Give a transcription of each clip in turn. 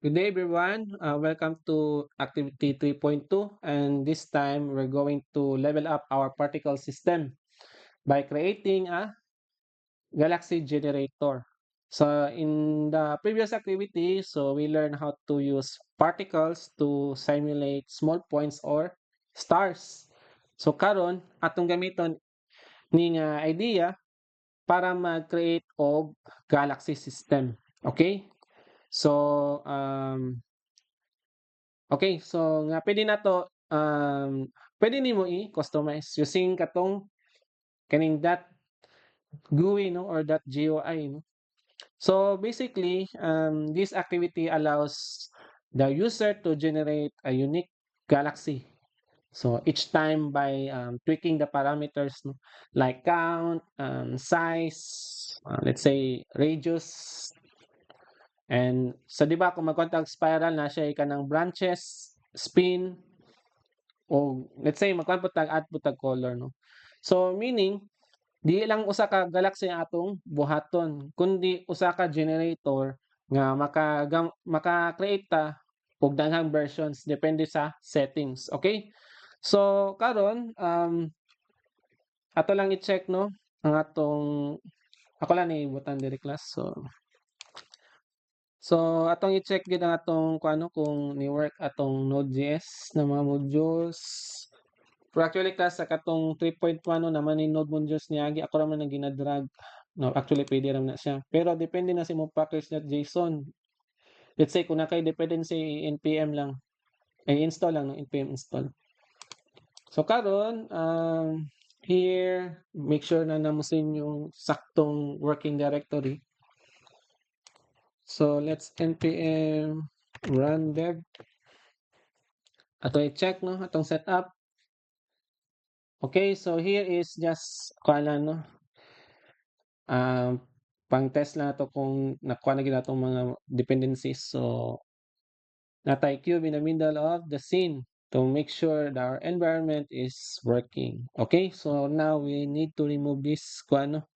Good day, everyone. Welcome to Activity 3.2, and this time we're going to level up our particle system by creating a galaxy generator. So in the previous activity, we learned how to use particles to simulate small points or stars. So karon atong gamiton ning idea para mag-create og galaxy system. Okay? So okay, so nga pwede na to pwede nimo i-customize using katong kaning .GUI no or .GUI no. So basically, this activity allows the user to generate a unique galaxy. So each time by tweaking the parameters no, like count, size, let's say radius, and so di ba kung mag-contact spiral na siya kanang branches, spin, o let's say magkuhan po tag add po tag color no. So meaning di lang usa ka galaxy ang atong buhaton kundi usa ka generator nga maka-create ta og daghang versions depende sa settings. Okay? So karon ato lang i-check no ang atong ako lang ni butang diri class. So atong i-check gid ang atong kung ano kung ni-work atong Node.js na mga modules. Pero actually class sa katong 3.1 no naman ni Node modules niagi ako ra man ang gina-drag. No, actually pwede ra na siya. Pero depende na sa imong package.json. Let's say kung nakay dependency npm lang, ay install lang no npm install. So karon here make sure na namo sa inyong saktong working directory. So let's npm run dev. Ato i-check no atong setup. Okay, so here is just kuan no. Pang test lang to kung nakuha na gid atong mga dependencies. So natay cube in the middle of the scene to make sure that our environment is working. Okay, so now we need to remove this kuan no.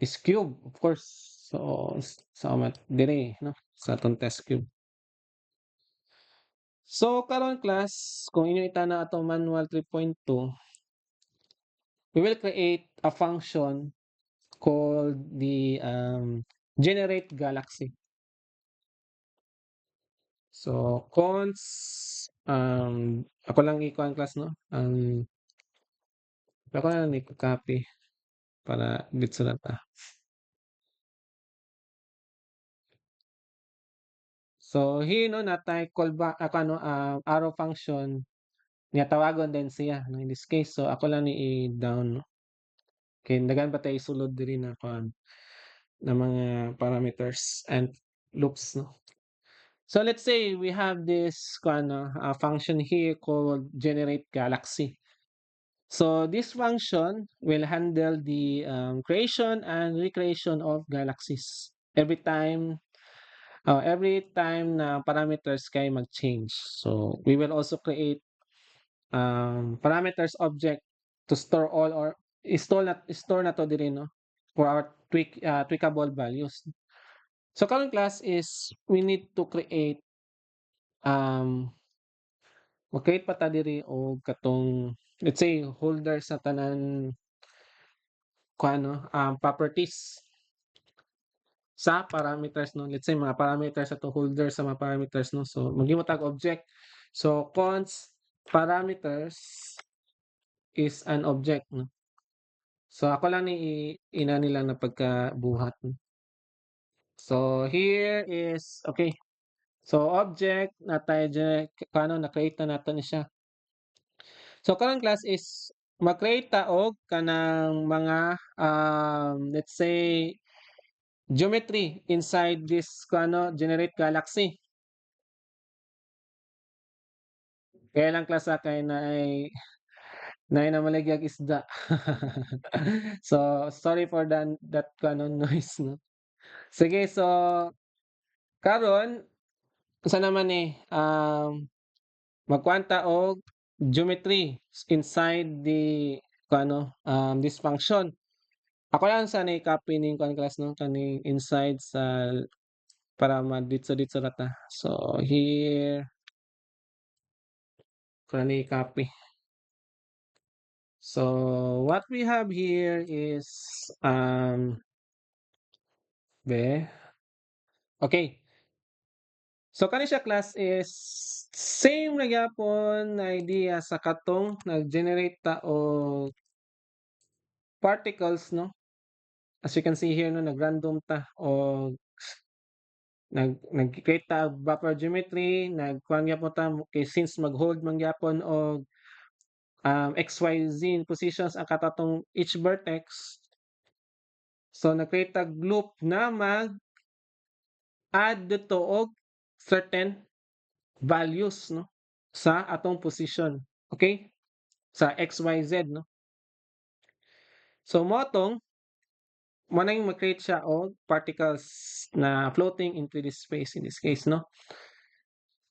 This cube, of course. So sa dire no sa atong test cube. So karon class, kung inyo itana atong manual 3.2, we will create a function called the generate galaxy. So const ako lang ikuan class no. Ako lang i-copy para dito sa data. So here no natay callback ako ano arrow function niya tawagon din siya no in this case. So ako lang ni i-down no. Kay daghan pa tay sulod diri na kuan na mga parameters and loops no. So let's say we have this function here called generate galaxy. So this function will handle the creation and recreation of galaxies every time na parameters kay mag-change. So we will also create parameters object to store all or store na to diri no for our tweakable values. So current class is we need to create mag-create pa ta diri og katong let's say holder sa tanan properties sa parameters no. Let's say mga parameters ato holder sa mga parameters no. So maghimo tag object. So const parameters is an object no. So ako lang ni ina nilang na pagkabuhat no. So here is okay. So object natay na-create na nato ni siya. So current class is mag-create ta og kanang mga let's say geometry inside this generate galaxy. Kaya lang class kay na malagyag isda. So sorry for that noise no. Sige, so karon usa naman magkwanta og geometry inside the this function. Ako lang sana i-copy ning kuan class no kaning inside sa para maditso-ditso ra ta. So here ko na i-copy. So what we have here is be okay. So kani siya class is same na gyapon na idea sa katong nag-generate ta og particles no. As you can see here no nag-random ta og nag-create ta og buffer geometry, nagkuan gyapon ta kay since mag-hold man gyapon og XYZ positions ang katatong each vertex. So nag-create tag loop na mag-add dito og certain values no sa atong position. Okay? Sa XYZ no. So mo nang mag-create siya og particles na floating into this space in this case no.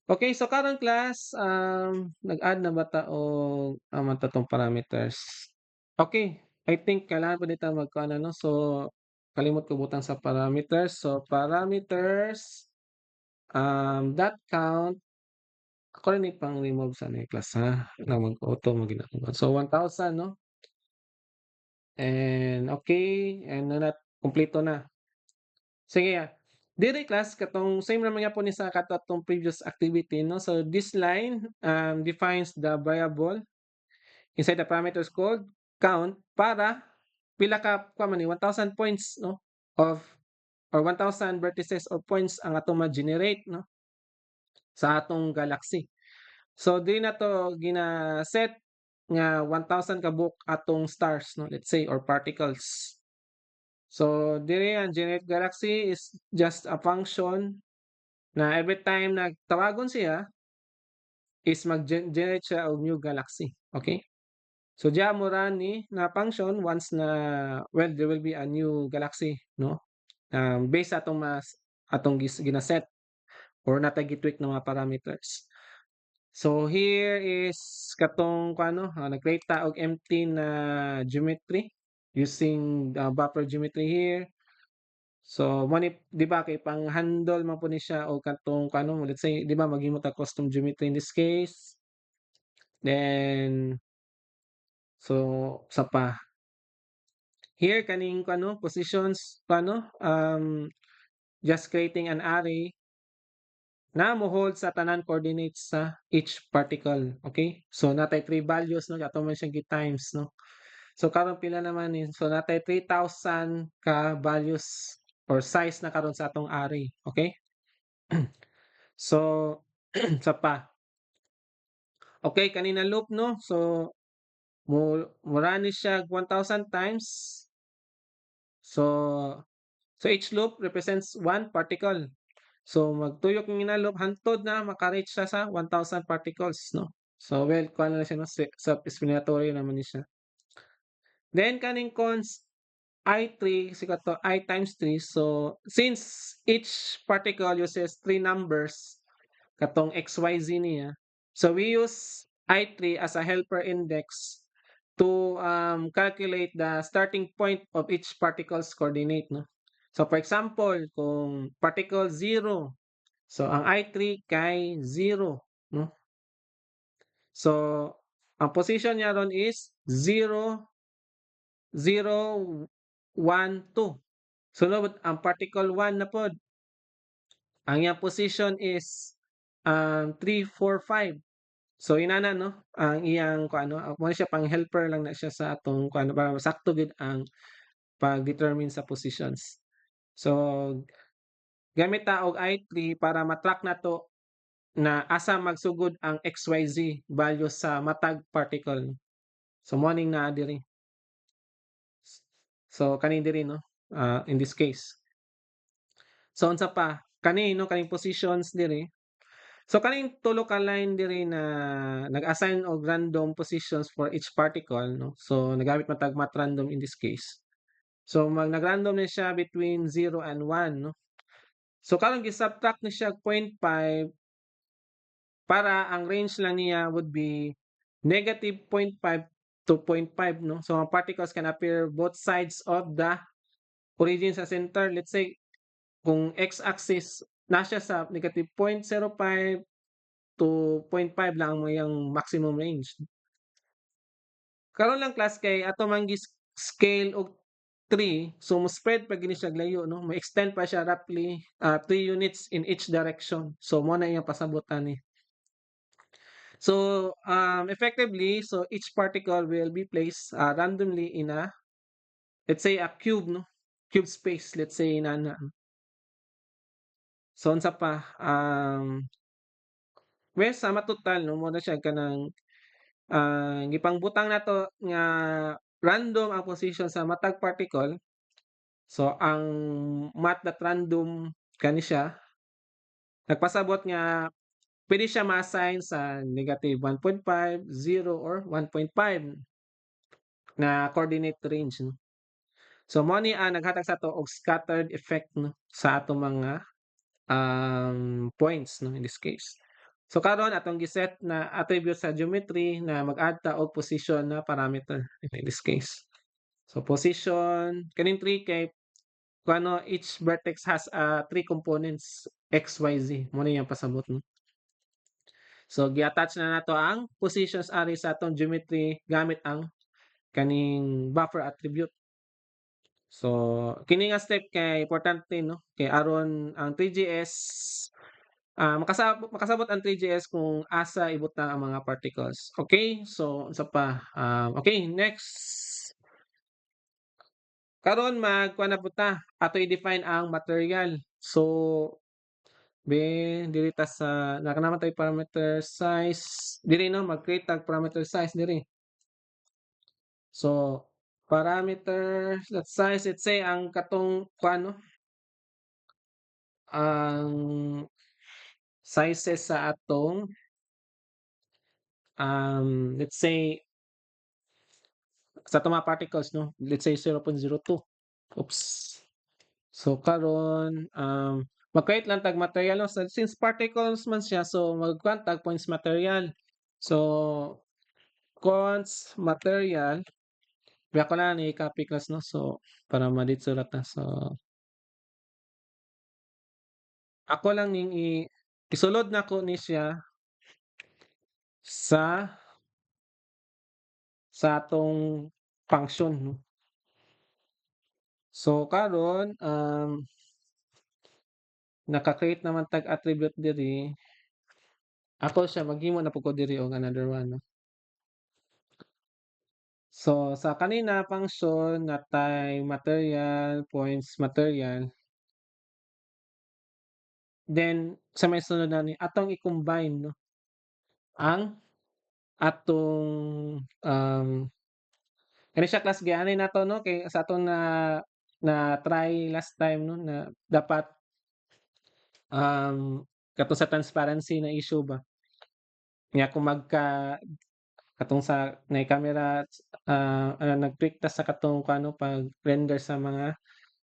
Okay, so karon class nag-add na ba ta og man tatong parameters. Okay, I think kailangan pa dito magkuan no. So kalimot ko butang sa parameters. So parameters dot count ako rin pang remove sa ni class ha na mag-auto maginawa. So 1,000 no. And okay, and na kumpleto na. Sige diri class katong same naman gyapon ni sa katong previous activity no. So this line defines the variable inside the parameters called count para pila ka kuha man ni 1,000 points no of or 1,000 vertices or points ang atong ma-generate no sa atong galaxy. So di na to gina-set nga 1,000 ka buok atong stars no let's say or particles. So diri ang generate galaxy is just a function na every time nagtawagon siya is mag-generate siya og new galaxy. Okay? So diya mo ra ni na function once na well there will be a new galaxy no. Based sa atong gina-set or natay gitweak ng mga parameters. So here is katong kuano nag-create ta og empty na geometry using buffer geometry here. So mo ni 'di ba kay pang-handle man po ni siya og katong kuano let's say 'di ba maghimo ta custom geometry in this case. Then sa pa here kaning kuano positions kuano just creating an array na mo-hold sa tanan coordinates sa each particle. Okay? So natay 3 values no ato man siyang gi-times no. So karon pila naman ni so natay 3,000 ka values or size na karon sa atong array. Okay? So sa pa. Okay kanina loop no. So mo run ni siya 1,000 times. So each loop represents one particle. So magtuyok yung inaloop hantod na maka-reach siya sa 1,000 particles no. So well kuha na siya no self-explanatory naman ni siya. Then kaning cons I3 sikat to I times 3 so since each particle uses 3 numbers katong XYZ niya so we use I3 as a helper index to calculate the starting point of each particle's coordinate no. So for example kung particle 0 so ang I3 kay 0 no. So ang position niya ron is 0, 0, 1, 2. Sunod ang particle 1 na pod. Ang iyang position is 3, 4, 5. So inana no ang iyang kuano mo siya pang helper lang na siya sa atong kuano para sakto gid ang pag-determine sa positions. So gamit ta og I3 para ma-track nato na asa magsugod ang XYZ value sa matag particle. So mo ning naa diri. So kani diri no in this case. So unsa pa kani no kaning positions diri. So kaning tulo ka line diri na nag-assign og random positions for each particle no. So nagamit man tag mat random in this case. So nag-random na siya between 0 and 1 no. So karon gi-subtract ni siya 0.5 para ang range lang niya would be -0.5 2.5 no. So ang particles can appear both sides of the origin sa center. Let's say kung x-axis nasa sa negative 0.05 to 0.5 lang ang iyang maximum range. Karon lang class kay ato man scale og 3, so mo spread pa gini siya layo no, mo extend pa siya roughly 3 units in each direction. So mo na iyang pasabutan ni. So effectively, so each particle will be placed randomly in a, let's say a cube no, cube space, let's say na. So unsa pa well sa matotal no, mo na siya kanang gipangbutang nato nga random ang position sa matag particle. So ang math that random kani siya nagpasabot nga pwede siya ma-assign sa negative 1.5, 0 or 1.5 na coordinate range no. So mao ni ang naghatag sa ato og scattered effect no sa atong mga points no in this case. So karon atong giset na attribute sa geometry na mag-add ta og position na parameter in this case. So position kaning 3 kay kuno each vertex has 3 components x, y, z. Mo na yang pasabot no. So gi-attach na nato ang positions ari sa atong geometry gamit ang kaning buffer attribute. So kini nga step kay importante no kay aron ang 3GS makasabot ang 3GS kung asa ibutang ang mga particles. Okay? So unsa pa okay, next. Karon magkuha na pud ta ato i-define ang material. So diri ta sa naman tay parameter size diri no mag-create tag parameter size diri. So parameter size, let's say ang katong kuano ang sizes sa atong let's say sa atong mga particles no, let's say 0.02. Oops. So karon mag-create lang tag material no, since particles man siya so magkuha tag points material. So cons material kaya ko lang i-copy class no, so para maditsurat na. So ako lang ning isulod nako ni siya sa atong function no. So karon naka-create naman tag attribute diri. Ako siya maghimo na pud ko diri og another one no. So sa kanina function natay material points material. Then sa may sunod na ni atong i-combine no ang atong kani siya class gianay nato no kay sa atong na try last time no na dapat katong sa transparency na issue ba nga kung katong sa nay camera nag-tweak ta sa katong kuano pag render sa mga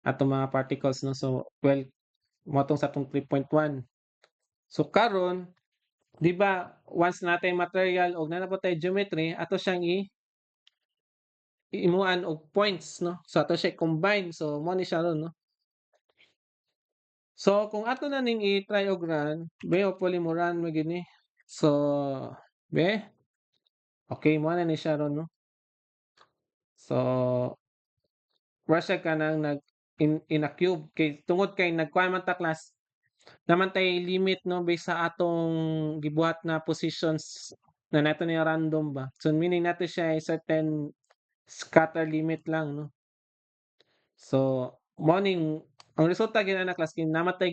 atong mga particles no. So well mo tong sa atong 3.1. So karon di ba once natay material og na tay geometry ato siyang imuan og points no. So ato siya combine, so mo ni siya ron no. So kung ato na ning i-try og run, hopefully mo run mo gini. So okay mo na ni siya ron no. So wala siya kanang in a cube kay tungod kay nagkuha man ta class naman tay limit no based sa atong gibuhat na positions na nato ni random ba. So meaning nato siya ay certain scatter limit lang no. So morning ang resulta gyud na class kin namatay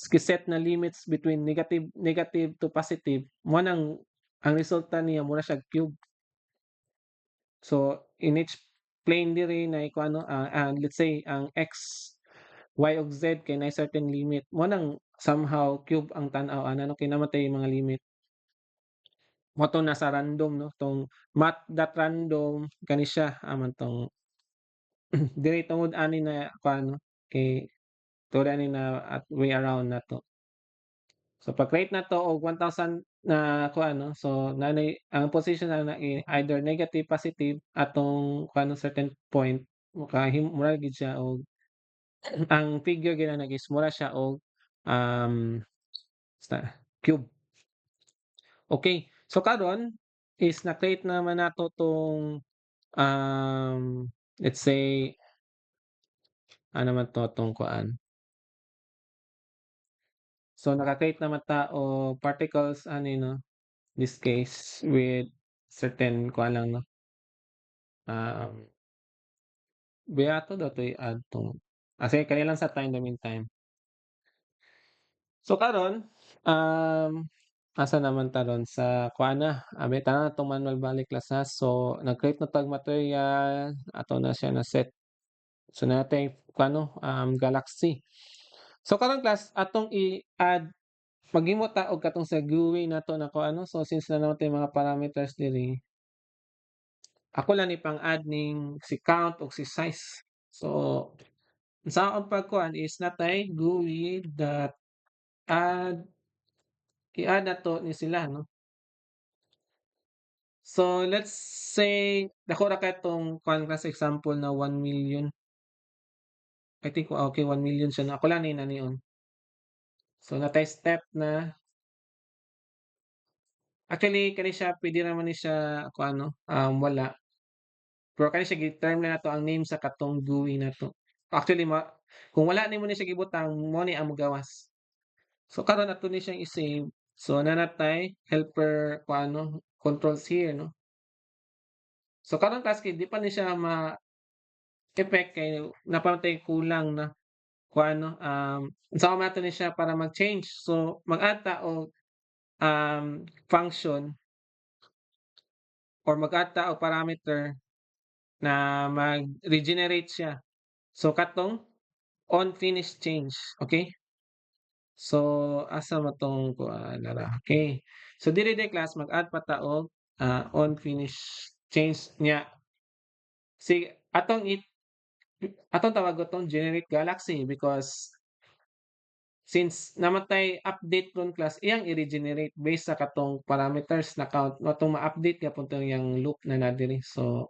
giset na limits between negative to positive mo nang ang resulta niya mura siya cube. So in each plane diri na iko ano let's say ang x, y ug z kay nay certain limit mo nang somehow cube ang tan-aw ano kay namatay yung mga limit. Mo tong nasa random no tong math.random kani siya man tong diri tungod ani na kuano kay tungod ani na at way around nato. So pag-create nato og 1,000 na kuan 'no, so nanay ang position na either negative, positive atong kuan certain point mura gid siya og ang figure ginanag is mura siya og, cube. Okay, so karon is na-create naman nato 'tong, let's say ano man 'to, 'tong kuan. So naka-create naman ta og particles ani 'no, this case with certain kuan lang 'no, um, beato daw 'to i-add 'tong sige kani lang sa time in the meantime. So karon, asa naman ta ron sa kuan na, abita na 'tong manual balik class ha. So nag-create na tag material, ato na siya na-set. So natay kuan 'no, galaxy. So karong class atong i-add maghimo ta og katong sa GUI nato na kuan 'no, so since na naman tay mga parameters diri, ako lang ipang-add ning si count ug si size. So sa akong pagkuan is natay GUI dot add i-add nato ni sila 'no. So let's say dako ra kay tong kuan class example na 1,000,000. I think okay 1,000,000 siya na ako lang ni nanion. So natay step na actually kani siya puwede naman ni siya kuan 'no, wala. Pero kani siya gi-term na nato ang name sa katong GUI nato. Actually kung wala nimo ni siya gibutang mo ni ang mogawas. So karon ato ni siyang i-save. So na natay helper kuan 'no, controls here 'no. So karon task di pa ni siya ma-effect kay napamatay kulang na kuan 'no, unsaon man nato ni siya para mag-change. So mag-add ta og, function or mag-add ta og parameter na mag-regenerate siya. So katong on finish change, okay? So asa mo 'tong kuan dara, okay. So diri day class mag-add pa ta og, on finish change niya atong atong tawag tong generate galaxy because since namatay update ron class iyang i-regenerate based sa katong parameters na count atong ma-update gyapon tong yang loop na na diri. So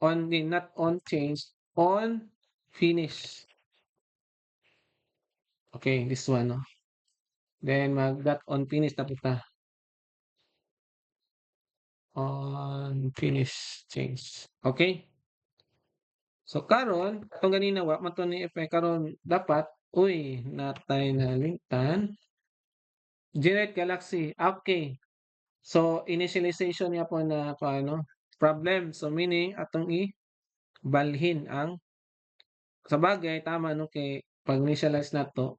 on not on change, on finish. Okay, this one 'no. Then mag dot on finish na pud ta. On finish change, okay. So karon katong ganina wa man 'to ni-effect karon dapat, uy natay nalimtan, generate galaxy, okay. So initialization gyapon na kuano problem. So meaning atong ibalhin ang sabagay tama 'no kay pag initialize nato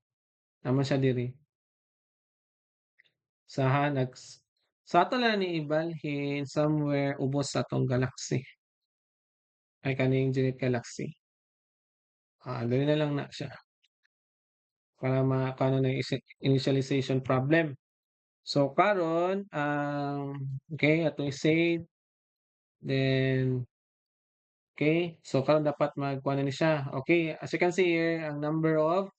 naman siya diri sa Hanax. So ato lang ni ibalhin somewhere ubos sa atong galaxy, ay kaning generate galaxy. Dali na lang na siya para makaano na yung initialization problem. So karon, okay atong i-save then okay, so karon dapat magkuha na ni siya. Okay, as you can see here ang number of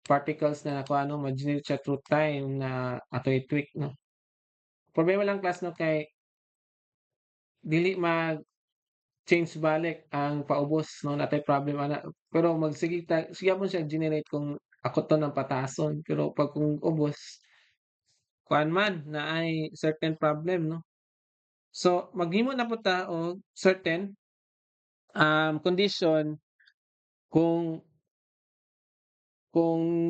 particles na nakuha no ma-generate siya through time na ato i-tweak 'no. Problema lang class 'no kay dili mag-change balik ang paubos 'no natay problem ana. Pero sige gyapon siya generate kung ako 'to ng patason pero 'pag kung ubos kuan man naay certain problem 'no. So maghimo na pud ta og certain, condition kung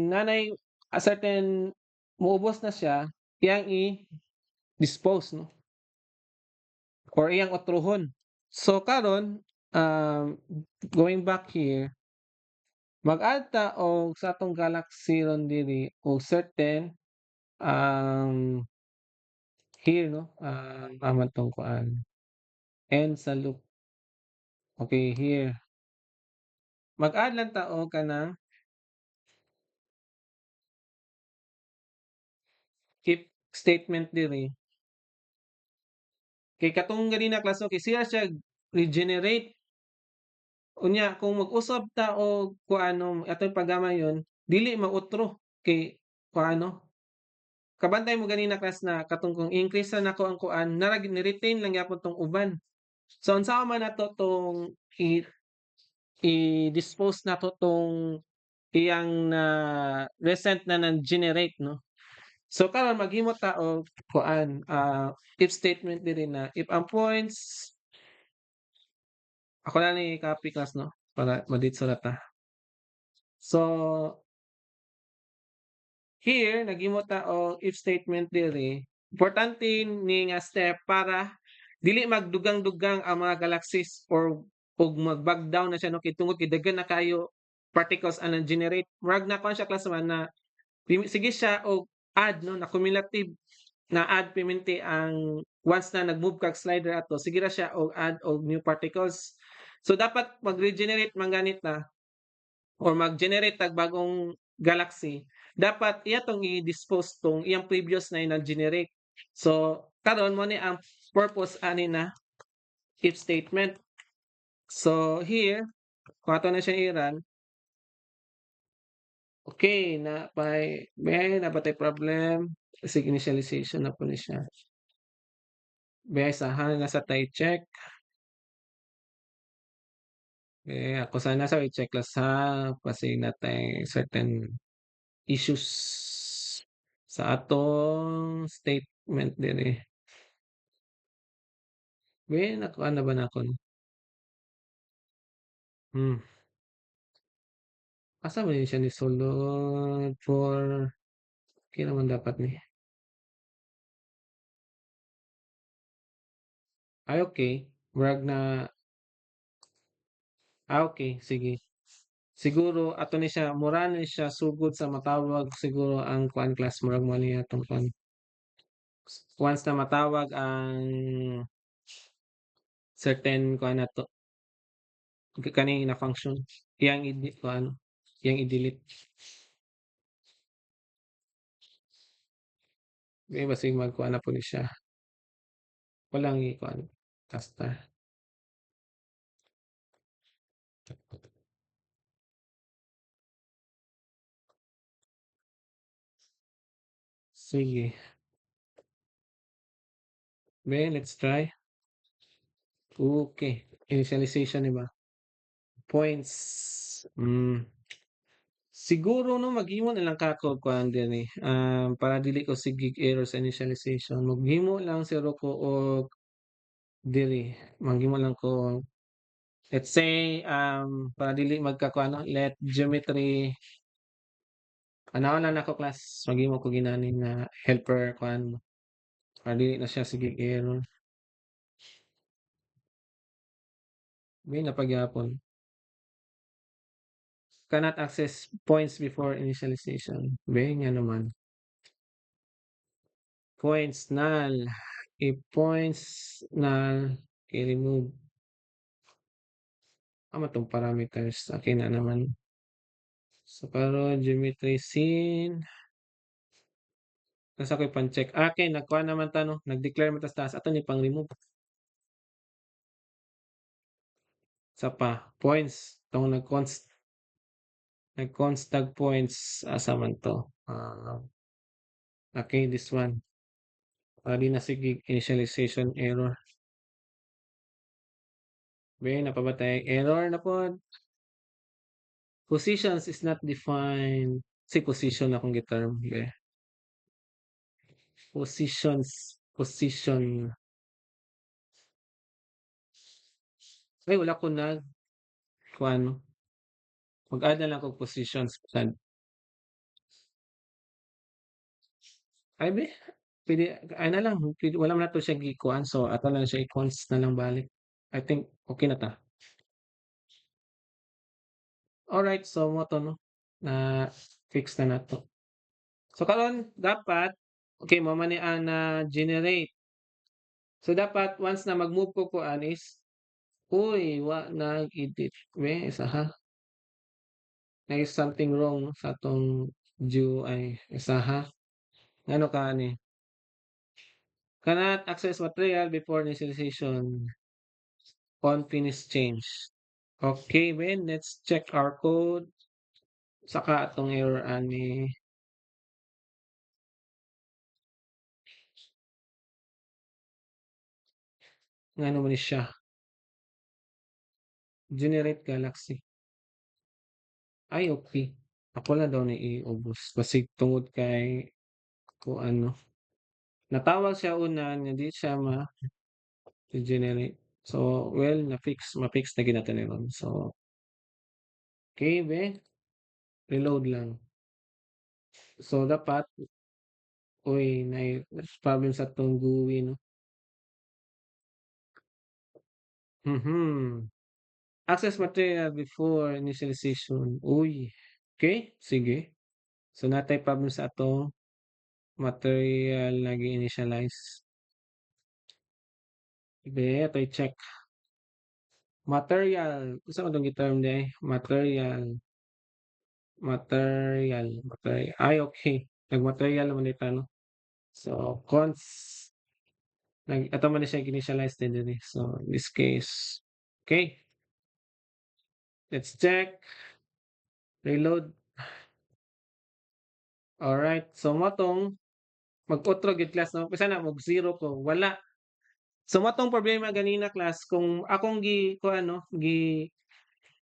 nanay a certain moubos na siya iyang i-dispose 'no or iyang otrohon. So karon, going back here, mag-add ta og sa atong galaxy ron diri og certain, um, here 'no, aman 'tong kuan, end sa loop. Okay, here. Mag-add lang ta og kanang if statement diri kay katong ganina klase kay siya regenerate. Unya kung mag-usab ta og kuano atong paggamay yon dili mautro kay kuano kabantay mo ganina class na katong kung increase na nako ang kuan ni-retain lang gyapon tong uban. So unsa man nato tong i-dispose nato tong iyang na recent na nang-generate 'no. So karon maghimo ta og kuan, if statement diri na if ang points ako na ni copy class 'no, para maditso ra ta. So here naghimo ta og if statement diri, importante ni nga step para dili magdugang-dugang ang mga galaxies ug mag-bog down na siya 'no kay tungod kay daghan na kaayo particles ang nang-generate. Murag na kuan siya class man na sige siya og add 'no, na cumulative na add piminti ang once na nag-move kag slider ato, sige ra siya og add og new particles. So dapat mag-regenerate man ganit na or mag-generate tag bagong galaxy, dapat iya tong i-dispose tong iyang previous na nag-generate. So karon mo ni ang purpose ani na if statement. So here, kung ato na siya i-run, okay may napatay problem. Sig initialization na po ni siya. May asahan na sa tay check. Ako sana sa i-check lang sa kasi natay certain issues sa atong statement diri. Nakuha na ba nako ni? Hmm, asa man ni siya nisulod for naman dapat ni? Ay okay, murag na okay sige. Siguro ato ni siya mura ni siya sugod sa matawag siguro ang kuan class murag mo niya atong kuan. Once na matawag ang certain kuan nato kani na function, iyang kuan, iyang i-delete. Basig magkuan na po ni siya. Walang ikuan kasta. Sige. Let's try. Okay. Initialization, di ba? Points. Siguro no maghimo na lang ka ko kuan din eh. Para dili ko sigig error sa initialization. Maghimo lang zero ko og dili. Maghimo lang ko let's say para dili magkakuan no, let geometry anawon lang nako class. Maghimo ko ginani na helper kuan para dili na siya sigig error. May napagyapon. Cannot access points before initialization. Nga naman. Points null. If points null, i-remove. Tong parameters. Akin na naman. So, karon geometry scene. Nasa ko pan-check. Akin, nagkuha naman tanong. Nag-declare matas taas. Ato ni pang-remove. Sa pa. Points. Itong nag-const tag points. Asa man to. Okay, this one. Di na sige initialization error. Napabay error na po. Positions is not defined. Si position akong giterm. Position. Ay, wala ko na. Kung ano. Mag-add na lang kong positions. Ay, pwede, ay na lang. Pwede, wala man na to siya gikuan. So, ato lang siya i-cons na lang balik. I think, okay na ta. Alright, so mo to, no? Na fix na to. So, karon dapat, okay, mo man ang na-generate. So, dapat, once na mag-move ko kuan is, uy, nag-edit. Isa ha? There is something wrong sa atong GUI. Isa ha? Ano ka ni? Cannot access material before initialization on finish change. Okay, Ben, let's check our code. Saka atong error ani. Ngano man ni siya, generate galaxy. Ay, okey. Ako lang daw ni iubos basig tungod kay kung ano, natawag siya una nga di siya ma-regenerate. So, well ma-fix na gyud nato ni ron. So, okey be, reload lang. So, dapat uy problem sa 'tong GUI 'no. Mhm. Access material before initialization. Uy, okey, sige. So, natay problem sa atong material nga gi-initialize. Be atoy check. Material, unsa man 'tong gi-term di ay? Ay okey. Nag-material naman dita 'no. So, ato man ni siya gi-initialize din dinhi. So, in this case, okay, let's check, reload. Alright, so motong mag-utro gid class 'no, umpisa na mag-zero ko, wala. So motong problema ganina class kung akong kuan 'no,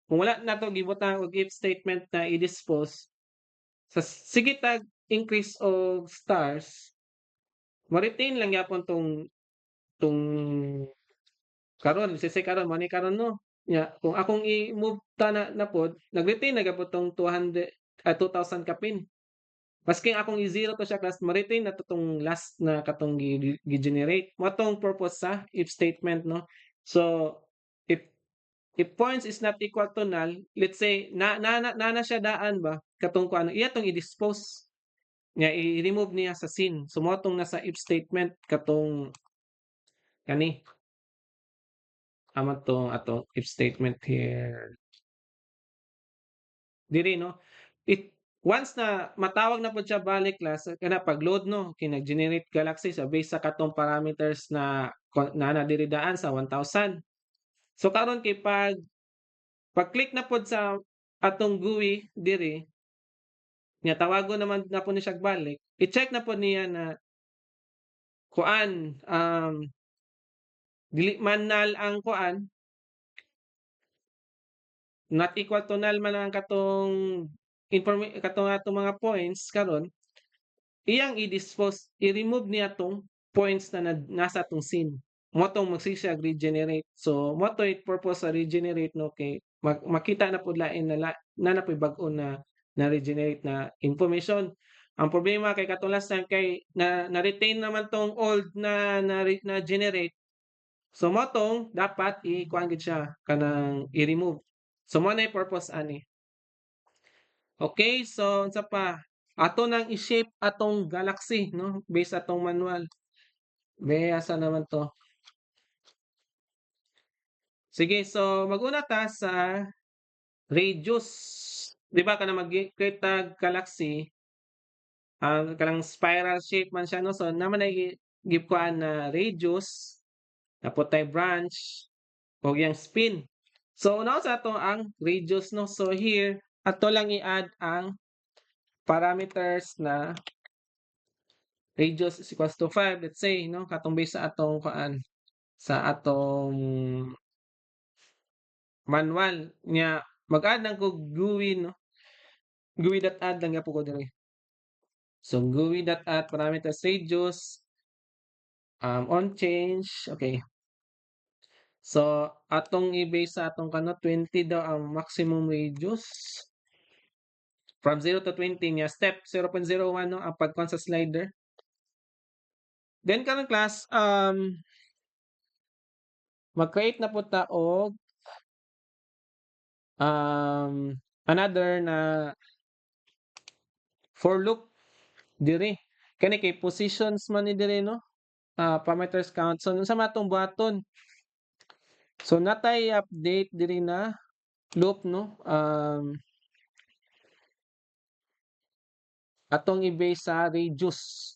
kung wala nato gibutang og if statement na i-dispose, sige tag increase og stars, ma-retain lang gyapon 'tong karon let's karon money karon 'no, nya kung akong i-move ta na pod, nag-retain na gyapon 'tong 2,000 ka pin. Maski ang akong i-zero to siya class, ma-retain na 'tong last na katong gi-generate. Mo 'tong purpose sa if statement 'no. So, if points is not equal to null, let's say na siya daan ba katong kuan, iya tong i-dispose, nya i-remove niya sa scene. So, mo 'tong nasa if statement katong kani, amo 'tong atong if statement here. Diri 'no, it once na matawag na pod siya balik class kana pag-load 'no, nag-generate galaxy sa base sa katong parameters na na diri daan sa 1,000. So karon kay pag-click na pod sa atong GUI diri, nya tawagon naman na po ni siya balik, i-check na pod niya na kuan, dili man null ang kuan, not equal to null man ang katong katong atong mga points karon, iyang i-dispose, i-remove niya 'tong points na nasa atong scene. Mo 'tong magsisiyag regenerate. So, mo 'toy purpose sa regenerate 'no, kay makita na pud lain na napoy bag-o na regenerate na information. Ang problema kay katong last time kay na-retain naman 'tong old na generate. So, mo 'tong dapat kuan gid siya kanang i-remove. So, mo na purpose ani. Okay, so unsa pa? Ato nang i-shape atong galaxy 'no, based atong manual. Asa naman 'to? Sige, so mag-una ta sa radius. 'Di ba kanang mag-create tag galaxy, kanang spiral shape man siya 'no, so naman ay gikuan na radius, tapos tay branch, o yang spin. So una sa ato ang radius 'no, so here ato lang i-add ang parameters na radius is equals to 5, let's say 'no, katong base sa atong kuan, sa atong manual nya mag-add lang kog GUI 'no, GUI.add lang gyapon ko diri. So GUI.add parameters radius, on change, okay. So atong i-base sa atong 20 daw ang maximum radius. From 0 to 20 nya step 0.01 'no ang pagkuhan sa slider. Then karong class, mag-create na pud ta og another na for loop diri. Kani kay positions man ni diri 'no, parameters count. So unsa man atong buhaton? So natay update diri na loop 'no, atong i-base sa radius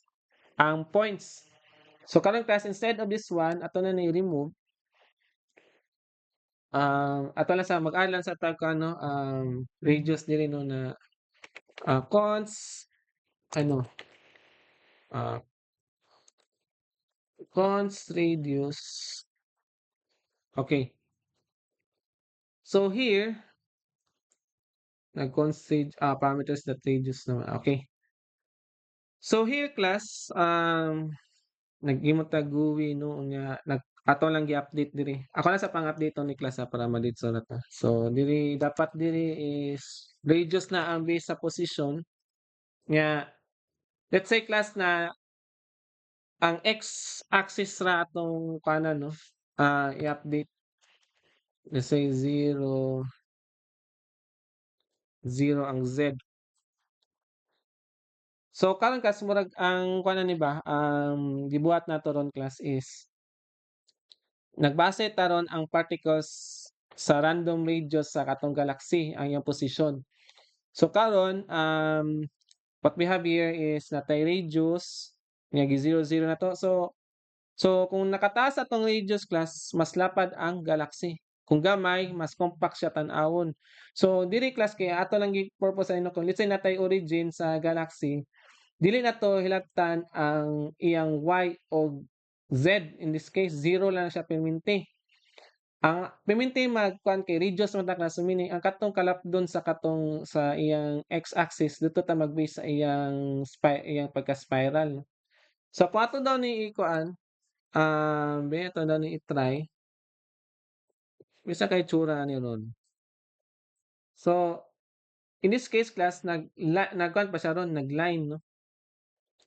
ang points. So karon class instead of this one ato na ni remove, ato lang sa mag-add lang sa tag ano, radius diri 'no na, const ano, ah, const radius Okay. So here, nag-consider parameters that radius naman. Okay. So here class, nag-imot ta GUI no unya ato lang gi-update diri. Ako na sa pang-update ni class para madit surat na. So diri dapat diri is radius na ang base sa position nya let's say class na ang x axis ra atong kanan no i-update let's say 0 0 ang z. So karon kas murag ang kuan ni ba gibuhat nato ron class is nagbase taron ang particles sa random radius sa katong galaxy ang iyang posisyon. So karon what we have here is natay radius nga gi 0 0 na to. So kung nakataas atong radius class mas lapad ang galaxy. Kung gamay mas compact siya tan-awon. So diri class kay ato lang gi purpose ano kung let's say natay origin sa galaxy dili na to hilabtan ang iyang y o z in this case zero lang siya perminti. Ang perminti magkuan kay radius man ta class meaning ang katong kalapdon sa katong sa iyang x-axis dito ta mag-base sa iyang pagka-spiral. So kung ato daw ni ikuan ato daw ni i-try bisa kay tsura ni ron. So in this case class nagkuan pa siya ron nag-line no.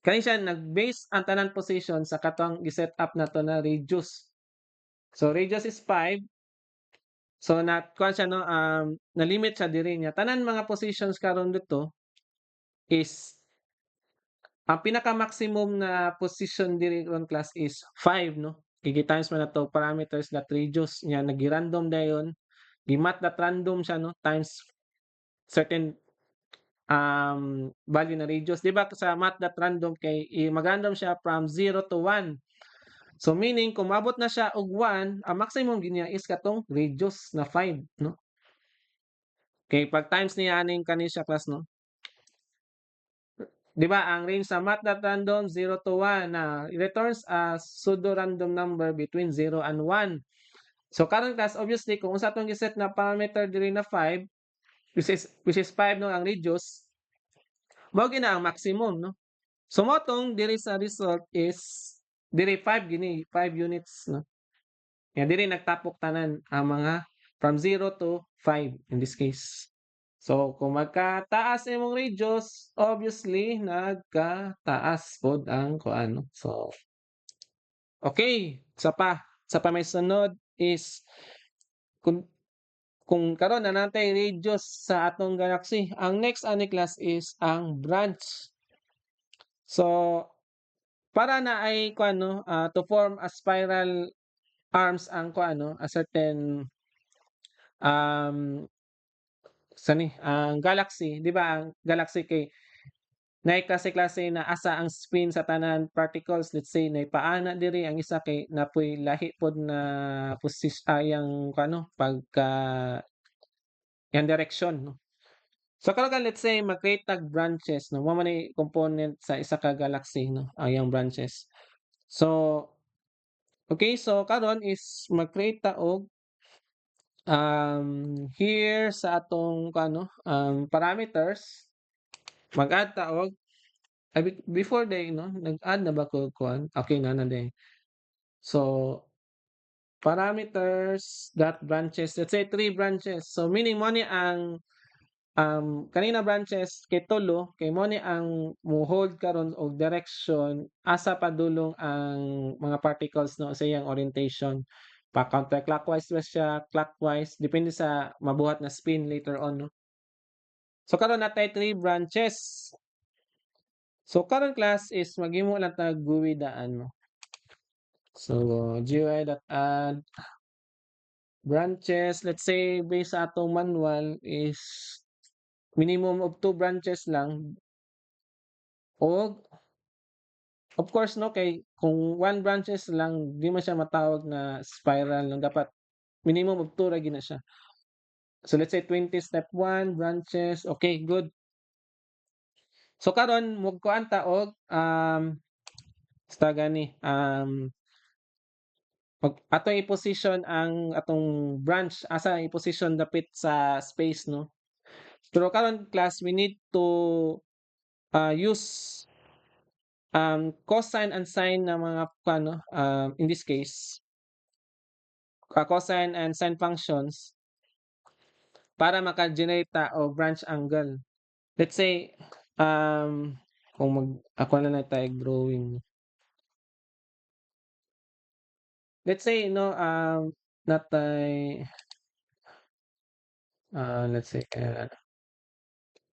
Kani siya nag-base ang tanan position sa katong gi-set up nato na radius. So radius is 5. So kuan siya no na-limit siya diri niya. Tanan mga positions karon dito is ang pinaka-maximum na position diri ron class is 5 no. Times man nato parameters that radius niya nagi-random dayon. Gi-math that random siya no times certain value na radius. Di ba sa math that random kay mag-random siya from 0 to 1. So meaning kung maabot na siya og 1, ang maximum ginya is katong radius na 5 no. Kay pag times niya aning kani siya class no. Di ba ang range sa math that random 0 to 1 na returns a pseudo random number between 0 and 1. So karon class obviously kung unsa tong giset na parameter diri na 5 which is 5 no ang radius mao gina ang maximum no. So mo tong diri sa result is diri 5 gini 5 units no. Yan diri nagtapok tanan ang mga from 0 to 5 in this case. So kung magkataas imong radius, obviously nagkataas pod ang kuan. So okay, sa pa may sunod is kung karon na natay radius sa atong galaxy, ang next ani class is ang branch. So para na ay kuan no to form a spiral arms ang kuan no a certain um ang galaxy, 'di ba ang galaxy kay nay klase-klase na asa ang spin sa tanan particles. Let's say nay paana diri ang isa kay napoy lahi pod na yang kano pagka yang direction no. So karon let's say mag-create tag branches no mo man ni component sa isa ka galaxy no ang branches. So okay, so karon is mag-create ta og here sa atong kano parameters mag-add ta og before day no nag-add na ba ko kuan okay na day. So parameters dot branches let's say 3 branches. So meaning mo ni ang kanina branches kay tulo kay mo ni ang mo hold karon og direction asa padulong ang mga particles no sa iyang orientation pa counterclockwise ba siya clockwise depende sa mabuhat na spin later on no. So karon natay 3 branches. So karon class is maghimo lang ta GUI daan no. So GUI.add branches let's say based sa atong manual is minimum of 2 branches lang og of course no kay kung 1 branches lang di man siya matawag na spiral no dapat minimum of 2 ra gina siya. So let's say 20 step 1 branches okay good. So karon magkuan ta og basta gani atong i-position ang atong branch asa i-position dapit sa space, no? Pero karon class we need to use cosine and sine na mga ano, in this case, cosine and sine functions para maka-generate ta og branch angle. Let's say, kung ako na lang tayo drawing. Let's say, no, natay, let's say,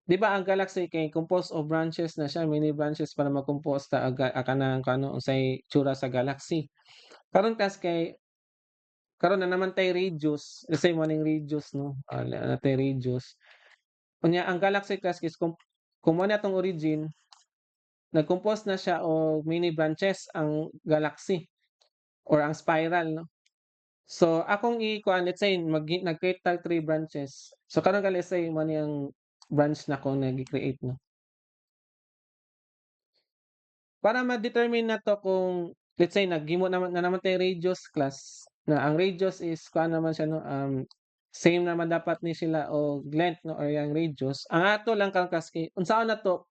'di ba ang galaxy kay composed of branches na siya, many branches para ma-compose ta kanang kano unsay tsura sa galaxy. Karon kas kay karon na naman tay radius, let's say mo ning radius, no, natay radius. Unya ang galaxy class is kung mo na atong origin, nag-compose na siya og many branches ang galaxy or ang spiral, no. So akong ikuan, let's say nag-create tag 3 branches. So karon ka let's say mo niyang branch na ko nagi-create, no. Para ma-determine na 'to kung let's say naghimo naman tayo radius class, na ang radius is kuan naman siya, no, same naman dapat ni sila og length, no, or yang radius. Ang ato lang karon class kay unsaon na 'to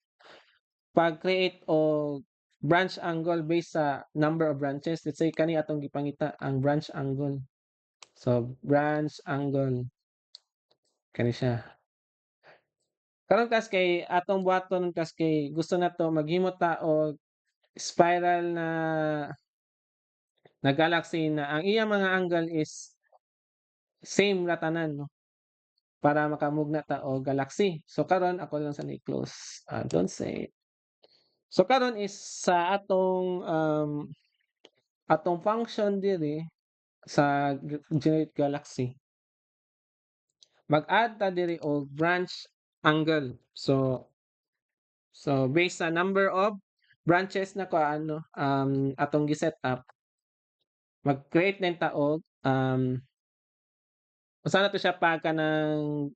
pag-create og branch angle based sa number of branches. Let's say kani atong gipangita ang branch angle. So branch angle kani siya. Karon kas kay atong buhaton kas kay gusto nato maghimo ta og spiral na galaxy na ang iyang mga angle is same ra tanan, no, para makamugna ta og galaxy. So karon ako lang sa ni-close, don't say. So karon is sa atong function diri sa generate galaxy, mag-add ta diri og branch angle. So based sa number of branches na ano atong gi-set up, mag-create din ta og usa na to siya pa kanang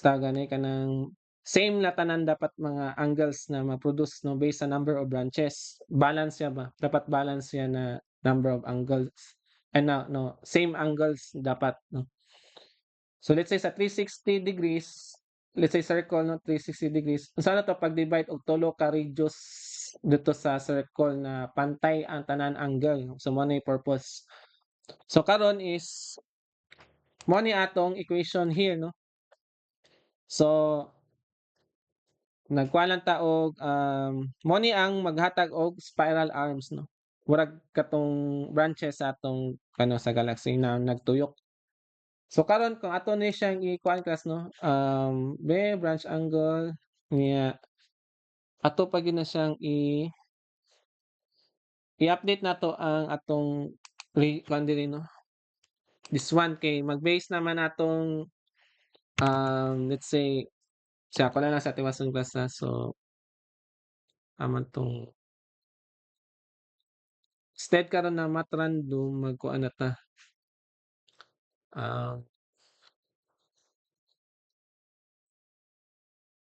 gani kanang same na tanan dapat mga angles na ma-produce, no, based sa number of branches. Balance siya ba? Dapat balance siya na number of angles. And no, same angles dapat, no. So let's say sa 360 degrees, let's say circle, no, 360 degrees. Unsa na to pag-divide og tulo ka radius dito sa circle na pantay ang tanan angle. So mo na yung purpose. So karon is mo ni atong equation here, no. So nagkuha lang ta og mo ni ang maghatag og spiral arms, no. Murag katong branches sa atong kano sa galaxy na nagtuyok. So karon kung ato ni siyang ikuan class, no, branch angle niya ato pa gyud na siyang i-update nato ang atong kuan diri, no. This one kay mag-base naman atong let's say siya ko lang sa tiwason class na so aman tong instead karon na math random magkuan na ta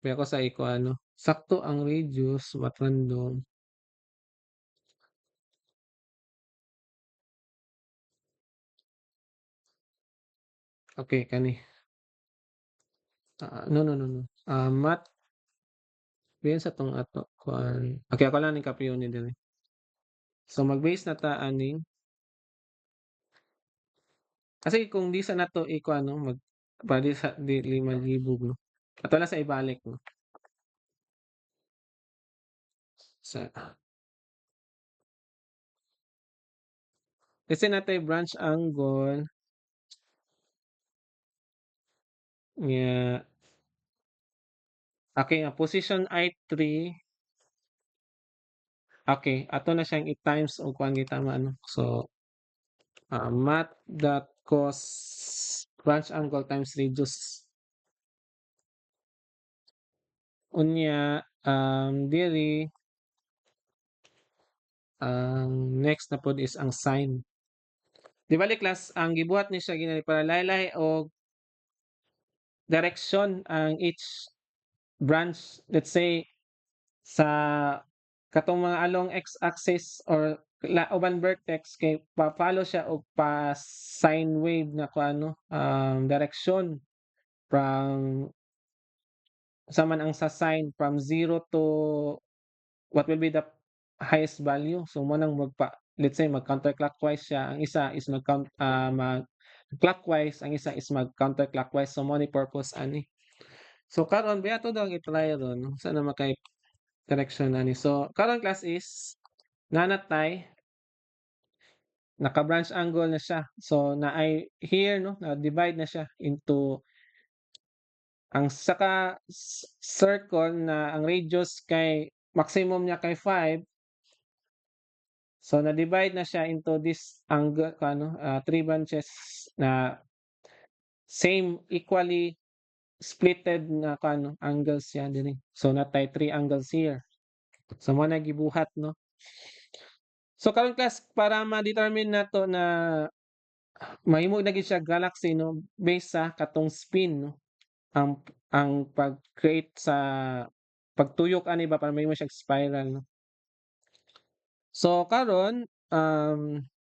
kaya ko sa ikuan, no, sakto ang radius math random. Okay kani no. Math diyan sa tong ato kuan okay ako lang ni copy ni diri. So mag-base na ta aning kasi kung di sa nato ikuan, no, pwede sa dili maghibog, no. Ato lang sa ibalik, no. Sa let's say natay branch angle nga okay nga position I3 okay ato na siyang i-times og kuan gitama, no. So math dot cos branch angle times radius. Unya diri ang next na pod is ang sine. Di bali class ang gibuhat ni siya ginani para lahi-lahi og direksyon ang each branch. Let's say sa katong mga along x-axis or uban vertex kay pa-follow siya og pa sine wave na kuano direksyon from sa man ang sa sine from 0 to what will be the highest value. So mo nang let's say mag-counterclockwise siya, ang isa is mag-clockwise, ang isa is mag-counterclockwise. So mo ni purpose ani. So karon beato daw ang i-try ron sana makay direction ani. So karon class is nanatay naka-branch angle na siya. So naay here no, na-divide na siya into ang circle na ang radius kay maximum niya kay 5. So na-divide na siya into this angle ano, 3 branches na same equally splitted na ano angles yan dinhi. So natay 3 angles here. So mo na gibuhat no. So karon class para ma-determine nato na mahimo na gid siya galaxy no based sa katong spin no. Ang pag-create sa pagtuyok ani ba para mahimo siyang spiral no. So karon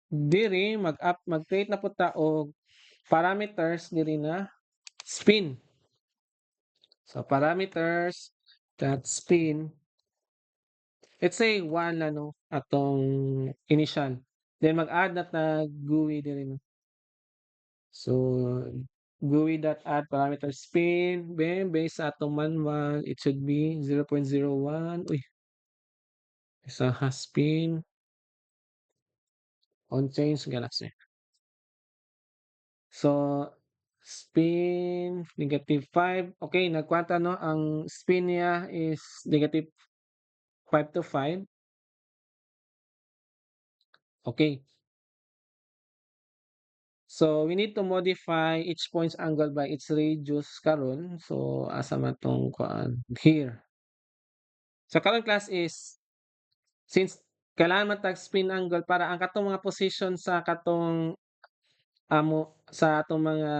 diri mag-create na pud ta og parameters diri na spin. So parameters dot spin, let's say 1 ano atong initial. Then mag-add na ta GUI diri no. So GUI dot add parameter spin, then based sa atong manual, it should be 0.01. Uy, isa ha spin on change galaxy. So spin -5. Okay, nagkwanta no ang spin niya is -5 to 5. Okay. So we need to modify each point's angle by its radius karon. So asa man tong kuan here. So karon class is since kailangan man tag spin angle para ang katong mga position sa katong sa atong mga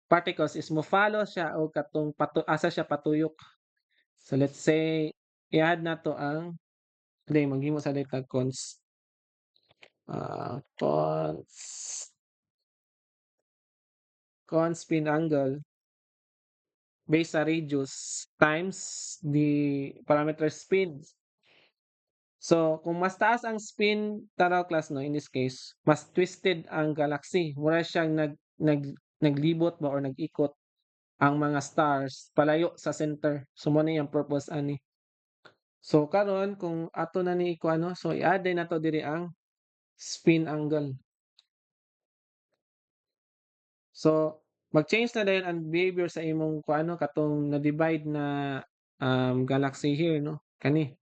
particles is mo follow siya o katong asa siya patuyok. So let's say i-add nato ang maghimo sa data cons spin angle based sa radius times the parameter spin. So kung mas taas ang spin taraw class no in this case, mas twisted ang galaxy. Mura siyang naglibot ba or nag-ikot ang mga stars palayo sa center. So mo na yung purpose ani. So karon kung ato na ni ano, so i-add din nato diri ang spin angle. So mag-change na dayon ang behavior sa imong kuano katong na-divide na galaxy here no kani.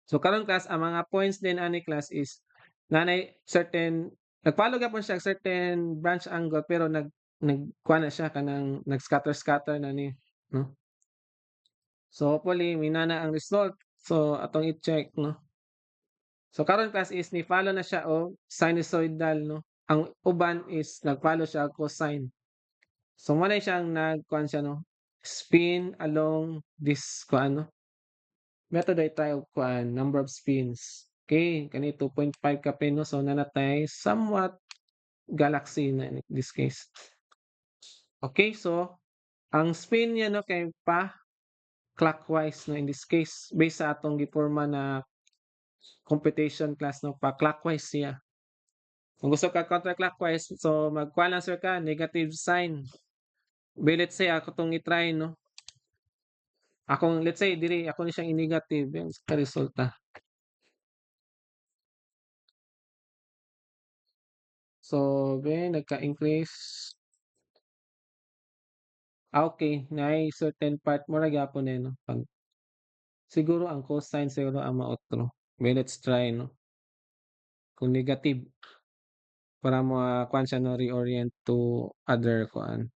So karon class ang mga points din ani class is nanay certain nag-follow gyapon siya certain branch angle pero nagkuha na siya kanang nag-scatter na ni no. So hopefully minana ang result. So atong i-check no. So karon class is ni follow na siya og sinusoidal no. Ang uban is nag-follow siya og cosine. So mo na siyang nagkuan siya no. Spin along this kuan no. Method ay tayo kuan number of spins. Okay, kani 2.5 ka no. So nanatay somewhat galaxy na in this case. Okay, so ang spin niya no kay pa clockwise no in this case based sa atong giporma na computation class no pa clockwise siya. Kung gusto ka counterclockwise so magkuha lang sir ka negative sign. But let's say ako tong i-try no. Akong let's say diri ako ni siyang i-negative yan sa resulta. So ben nagka-increase. Okay, naay certain part mo ra gyapon eh no. Siguro ang cosine siguro ang maotro. Well, let's try no. Kung negative para kuan siya no reorient to other kuan.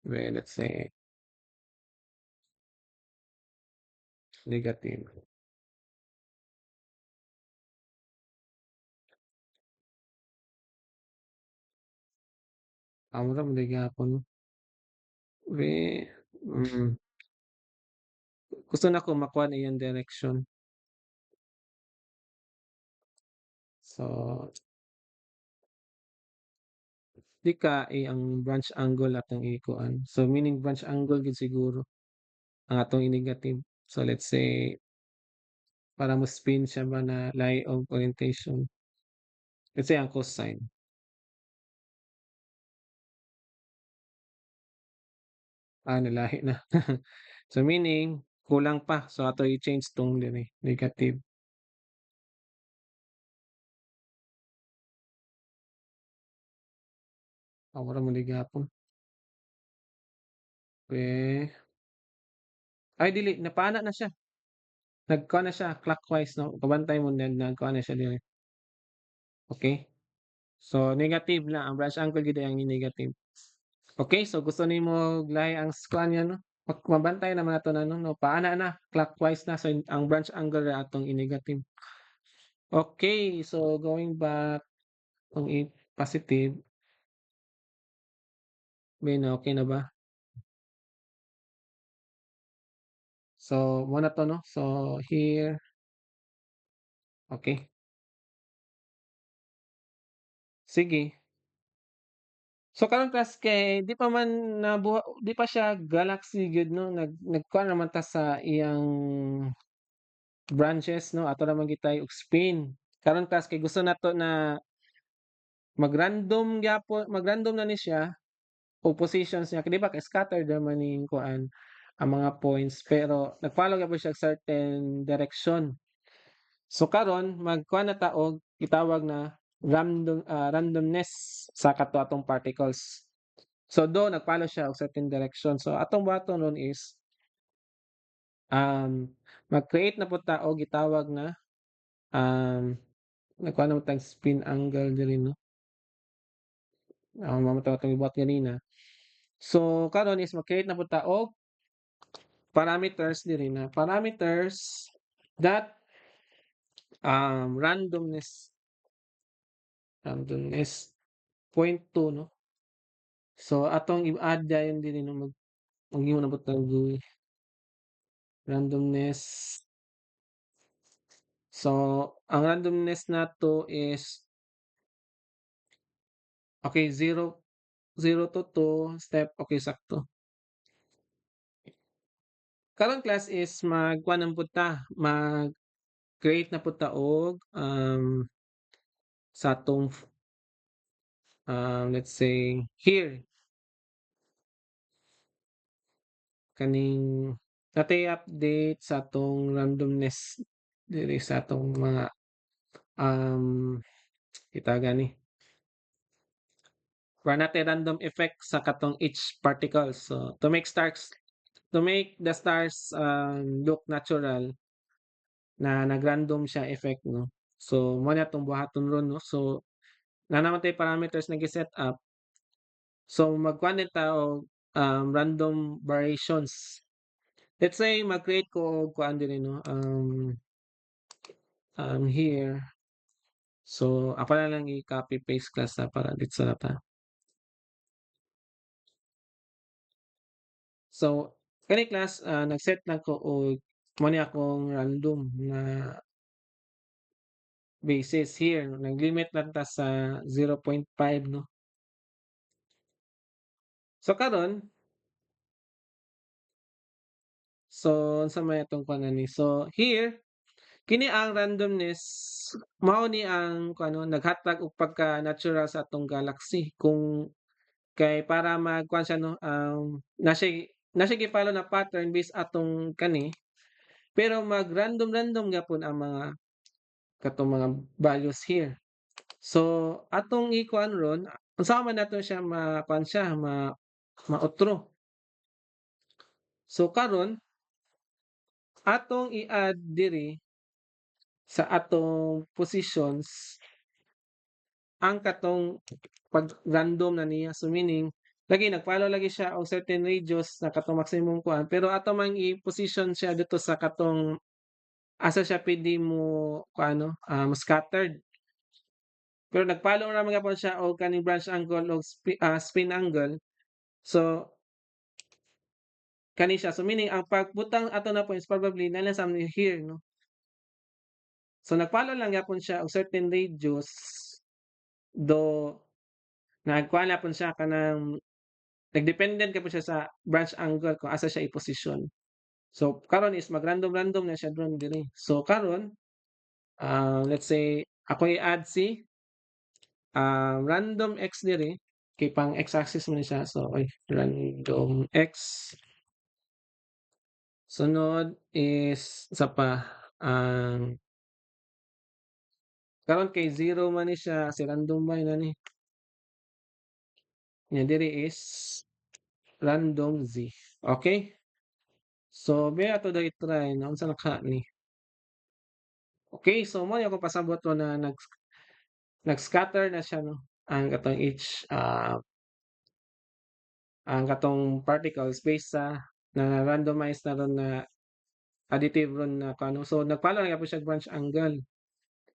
Well, let's say negative. Amo ra man gyapon. We gusto na ko makuha na iyang direction. So di ka ang branch angle atong ikuan. So meaning branch angle gid siguro ang atong i-negative. So let's say para mo spin siya ba na lie of orientation. Let's say ang cosine. Nalahi na. So meaning kulang pa. So ato i-change tong diri negative. Wala mo ligapon. Eh, ay dili napana na siya. Nagkuha na siya clockwise 'no. Kabantay mo na nagkuha na siya diri. Okay? So negative na ang branch angle gid ang negative. Okay, so gusto nimo lahi ang kuan niya 'no. Mabantay naman nato na 'no, paana na clockwise na so ang branch angle ra atong i-negative. Okay, so going back kung positive, may na okay na ba? So mo na 'to 'no. So here, okay. Sige. So karon class kay di pa man di pa siya galaxy gyud 'no, nagkuha naman ta sa iyang branches 'no, ato naman gitay og spin. Karon class kay gusto nato na mag-random na ni siya o positions niya kay di ba kay scattered naman ning kuan ang mga points pero nag-follow gyapon siya og certain direction. So karon magkuha na ta og gitawag na randomness sa kato atong particles. So do nag-follow siya og certain direction. So atong buhaton ron is um mag-create na pud ta og gitawag na nagkuha na mo tag spin angle diri 'no. Mamo to atong gibuhat ganina. So karon is mag-create na pud ta og parameters diri na parameters dot randomness point 2 no. So atong i-add dayon diri no maghimo na pud tag GUI randomness. So ang randomness nato is okay 0 to 2 step okay sakto. Karong class is magkuha na pud ta mag-create na pud ta og sa atong let's say here kaning natay update sa atong randomness diri sa atong mga um kita gani para natin random effect sa katong each particle. So to make the stars look natural na nag-random siya effect no. So mo na tong buhaton ron no. So na naman tay parameters na gi-set up. So magkuha din ta og random variations. Let's say mag-create ko og kuan diri no here. So ako na lang i-copy paste class para dito sa ta. So kani class nag-set lang ko og mo ni akong random na basis here. Nag-limit lang ta sa 0.5 no. So karon so unsa may atong kuan ani. So here kini ang randomness mao ni ang kuan ano naghatag og pagka-natural sa atong galaxy kung kay para magkuan siya no na siya gi-follow na pattern based atong kani pero mag-random gyapon ang mga katong mga values here. So atong ikuan ron unsa man nato siya makuan siya mautro. So karon atong i-add diri sa atong positions ang katong pag-random na niya. So meaning lagi nag-follow lagi siya og certain radius na katong maximum kuan pero ato mang i-position siya dito sa katong asa siya pwede mo kuano scattered. Pero nag-follow ra man gyapon siya og kaning branch angle og spin angle. So kani siya. So meaning ang pagbutang ato na points probably nalang sa here no. So nag-follow lang gyapon siya og certain radius do nagkuha na pun siya kanang nag-dependent gyapon siya sa branch angle kung asa siya i-posisyon. So karon is mag-random-random na siya dron diri. So karon, let's say ako i-add si random x diri kay pang x-axis man ni siya. So random x. Sunod is isa pa, karon kay zero man ni siya si random ba na ni. Nya diri is random z. Okay? So be ato daw i-try na unsa naka ni. Okay, so mo yung pasabot ko na nag-scatter na siya no ang katong each ang katong particles based sa na randomize na ron na additive ron na kano. So nag-follow na gyapon siya branch angle.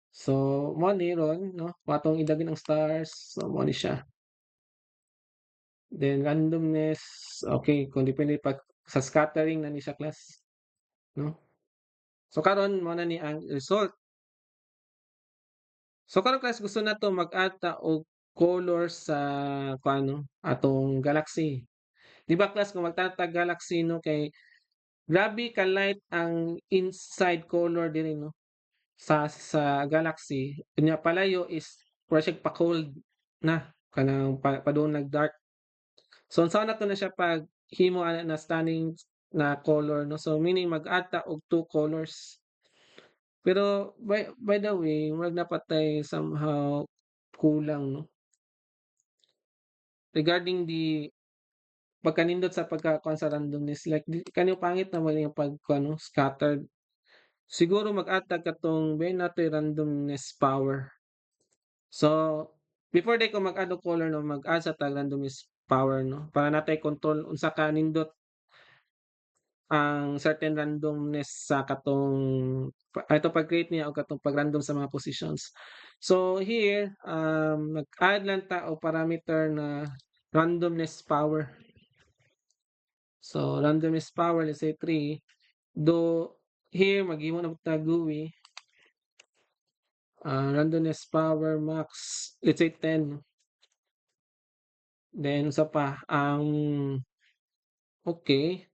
So mo ni ron no patong idagin ang stars. So mo ni siya. Then randomness, okay, kung depende pag sa scattering na ni siya class, no? So karon mo na ni ang result. So karon class gusto nato mag-add ta og color sa paano atong galaxy. Di ba class kung magtatag galaxy no kay grabe ka light ang inside color diri no sa galaxy. Unya palayo is pura siya pa cold na kanang padung nag-dark. So unsa na to na siya pag himo ana na stunning na color no. So meaning mag-add ta og two colors. Pero by the way, murag napatay somehow kulang no. Regarding the pagkanindot sa pagkakuan sa randomness like kanyo pangit naman yung pagkuan no, scattered. Siguro mag-add ta katong bay nato randomness power. So before day ko mag-add og color no, mag-add sa tag randomness power no para natay control unsa ka nindot ang certain randomness sa katong ito pag-create niya o katong pag-random sa mga positions. So here, nag-add lang ta o parameter na randomness power. So randomness power, let's say 3. Do here, maghimo na ta GUI. Randomness power max, let's say 10. Then sa pa, okay.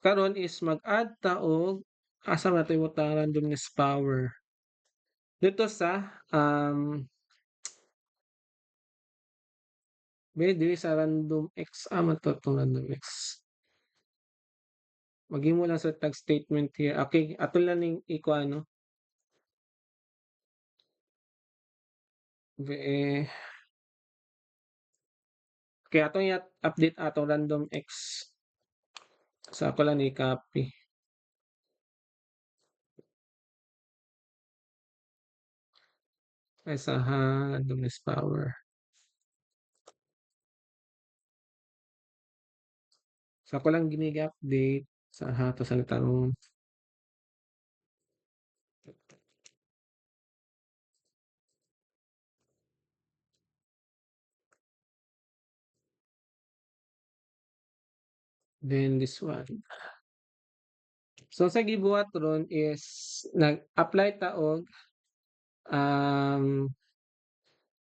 Karon is mag-add ta og asa man nato ta randomness power. Dito sa dili sa random x man to tong random x. Maghimo lang sa tag statement here. Okay, ato lang ning iko ano. Eh, okay, ato update atong random x. So ako lang ni copy. Ay sa randomness power. So ako lang ginig-update sa to sa tarong. Then this one. So sa gibuhat ron is nag-apply ta og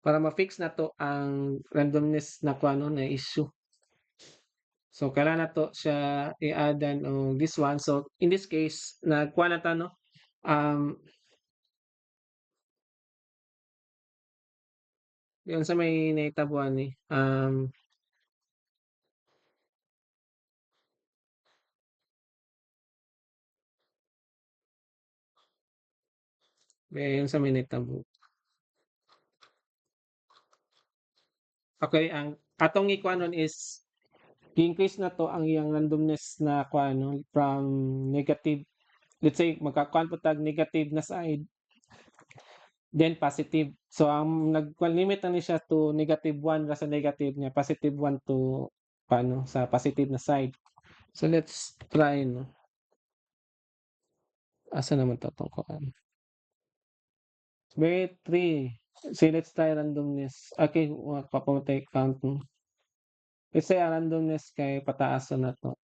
para ma-fix na to ang randomness na kuano na issue. So kailangan na to siya i-addan og this one. So in this case, nagkuha na ta no. Yun sa may naitabuan ni. Yun sa may naitabo. Okay, ang atong ikuan is i-increase na to ang iyang randomness na kuano from negative. Let's say magkakuan po tag negative na side then positive. So ang nag-limit na ni siya to -1 ra sa negative niya, +1 to paano sa positive na side. So let's try no. Asa naman to tong kuan? Very 3. Say let's try randomness. Okay, papamatay count mo. Let's say ang randomness kay pataas na to.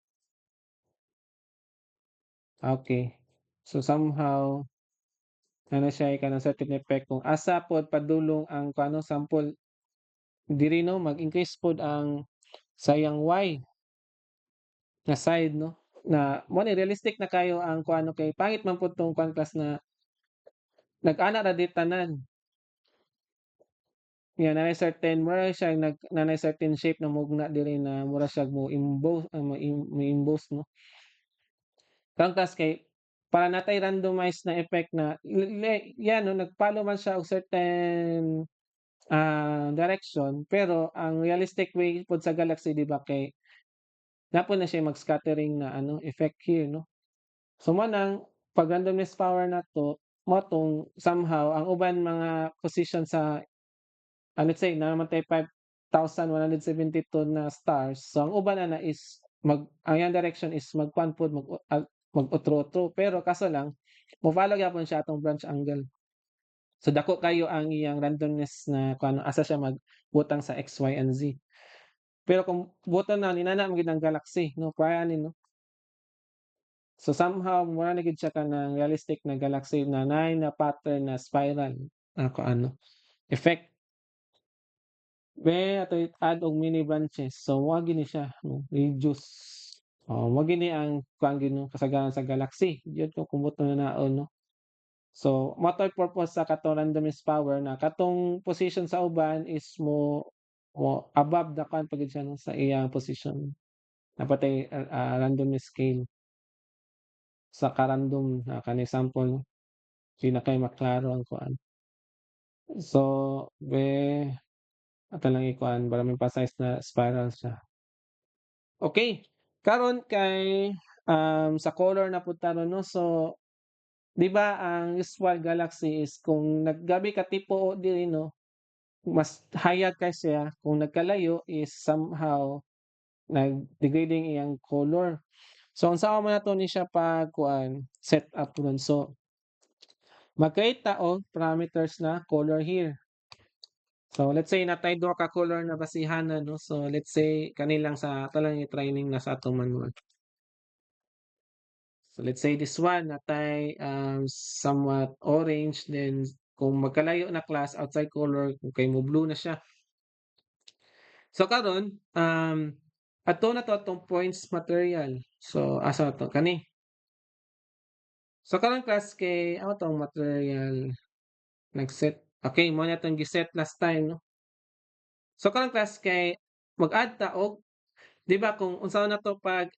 Okay. So somehow na siya kanang certain effect kung asa pod padulong ang kuano sample diri 'no mag-increase pod ang sayang Y na side 'no, na mo ni realistic na kayo ang kuano kay pangit man pod tong kuan class na nag-ana ra di tanan. Nga nanay certain mura siya nanay certain shape na mugna diri na mura siya mo-emboss 'no. Karong task kay para natay randomized na effect na yan 'no nag-follow man siya og certain, direction pero ang realistic way pod sa galaxy 'di ba kay napon na siya mag-scattering na ano effect here 'no. So mo nang 'pag randomness power nato mo 'tong somehow ang uban mga position sa, let's say namatay 5,172 na stars. So ang uban ana is ang iyang direction is magkuan pod mag-utro-utro pero kaso lang mo-follow gyapon siya atong branch angle. So dako kayo ang iyang randomness na kung ano asa siya magbutang sa X, Y, and Z. Pero kung butang na ninana man gid ang galaxy 'no prior ani 'no. So somehow mura na gid siya kanang realistic na galaxy na naay na pattern na spiral na kung ano effect. Ato add og mini branches. So mao gini siya 'no, reduce. Mao gini ang kuan gid 'no kasagaran sa galaxy. Diyon ko kung na naon 'no. So mao to'y purpose sa katong randomness power na katong position sa uban is mo above the kuan pa gid siya 'no sa iyang position. Napatay randomness scale sa ka-random na kanang example 'no, di na kay maklaro ang kuan. So, ato lang ikuan para ma-emphasize na spiral siya. Okay, karon kay, sa color na pud taron 'no, so 'di ba ang usual galaxy is kung naggabi ka tipo diri 'no, mas hayag kay siya, kung nagkalayo is somehow nag-degrading iyang color. So unsaon man nato ni siya pagkuan, set up ron. So mag-create ta og parameters na color here. So let's say natay duha ka color na basihanan 'no, so let's say kanilang sa ato lang i-training na sa atong manual. So let's say this one natay, somewhat orange then kung magkalayo na class outside color kung kay mo blue na siya. So karon, ato na to atong points material. So asa na to kani. So karong class kay ano tong material nag-set. Okay, mo na tong gi-set last time 'no. So karong class kay mag-add ta og 'di ba kung unsaon na to pag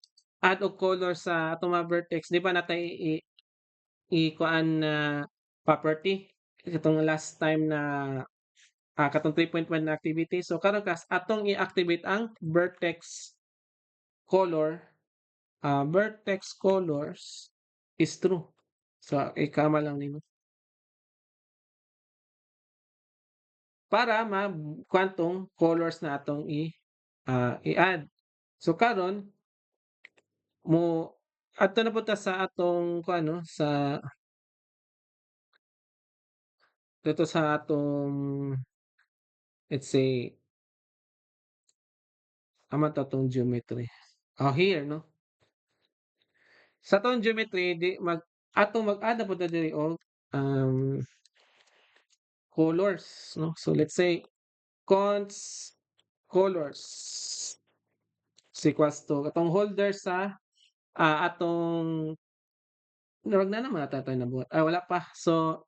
add og color sa atong mga vertex 'di ba natay kuan na property itong last time na katong 3.1 na activity. So karon class atong i-activate ang vertex color, vertex colors is true. So ikama lang nimo para kuan tong colors na atong i-add. So karon mo adto na pud ta sa atong kuan 'no sa dito sa atong let's say ama to 'tong geometry. Here 'no. Sa atong geometry di atong mag-add na pud ta diri og colors 'no. So let's say const colors is equals to atong holder sa atong wag na naman ata tayo nabuhat. Wala pa. So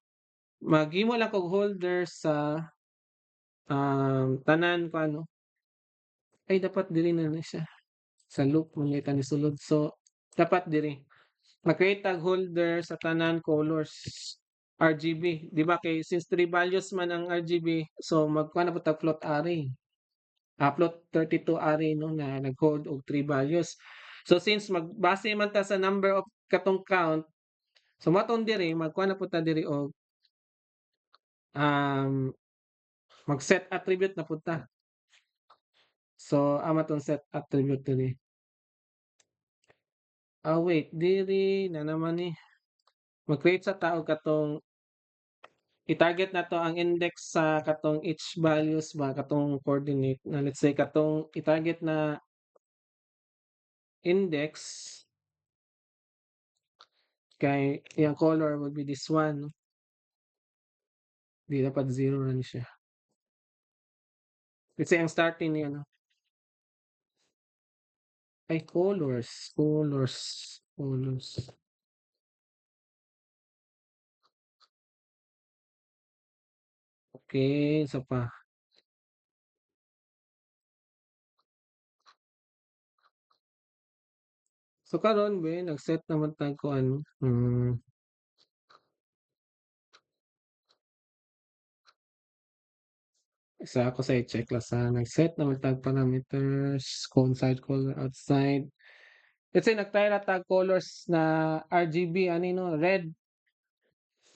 maghimo lang kog holder sa tanan kuan 'no. Ay dapat diri na na siya. Sa loop man gyud ta ni sulod. So dapat diri. Mag-create tag holder sa tanan colors RGB. 'Di ba kay since 3 values man ang RGB, so magkuha na pud tag float array. Float 32 array 'no na nag-hold og 3 values. So since magbase man ta sa number of katong count, so maton diri magkuha na pud ta diri og um, mag-set attribute na pud ta. So ama tong set attribute diri. Wait diri na naman ni. Mag-create sa tao katong i-target nato ang index sa katong each values ba katong coordinate na let's say katong i-target na index kay iyang color would be this one. Di dapat zero na ni siya. Let's say ang starting ni ano, ay colors. Okay, isa pa. So karon be nag-set naman tag ko ano, isa ako sa i-check lang sa nag-set naman tag parameters, inside color, outside. Let's say nag-try ra tag colors na RGB ani no, red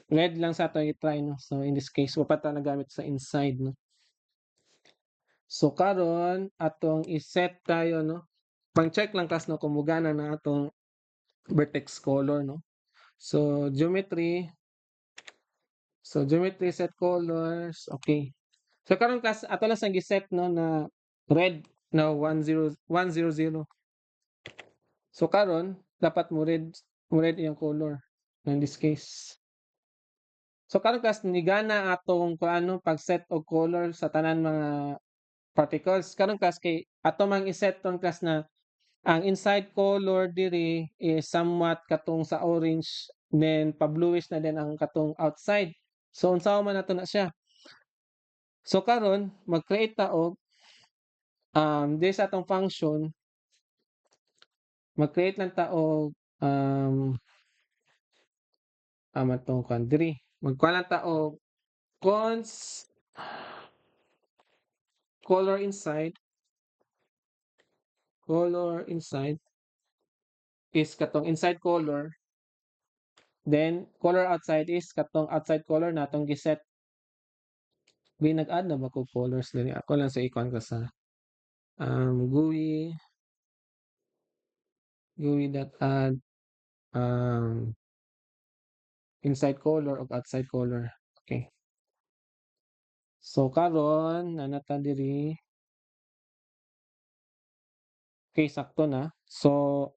lang sa ato i-try no. So in this case, wa pa ta nagamit sa inside no. So karon atong i-set tayo no. Pang-check lang kas no kung mugana na atong vertex color no. So geometry set colors, okay. So karon kas ato lang sang gi-set no na red na 100. So karon dapat mo red iyang color in this case. So karon kas nigana atong kuano pag-set og color sa tanan mga particles. Karon kas kay ato mang i-set ton kas na ang inside color diri is somewhat katong sa orange, then pa-bluish na din ang katong outside. So unsaon man nato na siya? So karon mag-create ta og diri sa atong function, mag-create lang ta og tong kuan diri. Magkuha lang ta og cons color inside is katong inside color, then color outside is katong outside color natong giset. Nag-add na ba ko colors diri? Ako lang sa icon ko sa GUI.add inside color o outside color. Okay. So karon nanata diri. Okay, sakto na. So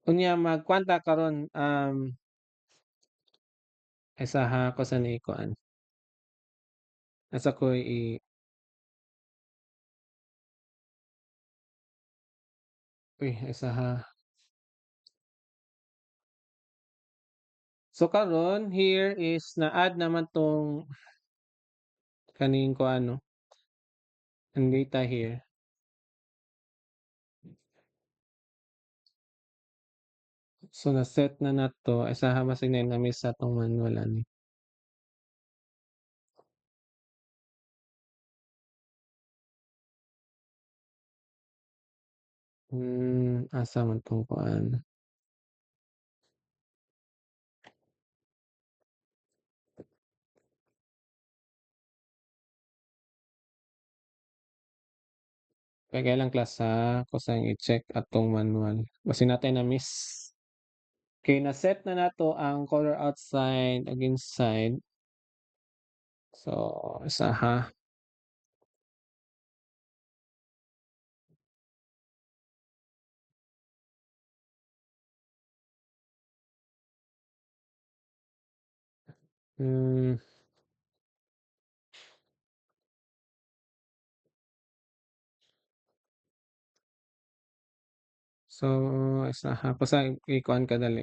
unya magkwanta karon isaha ko sa niikuan. Asa ko isaha. So karon here is na-add naman tong kaning kuano ang data here. So na-set na nato isaha basig na miss sa tong manual ani. Asa man tong kuan? Kailan klase ko sang i-check atong manual. Basin natin na miss. Okay, na-set na nato ang color outside ug inside. So, isaha. Hmm. So, isaha ko sa ikuan kadali.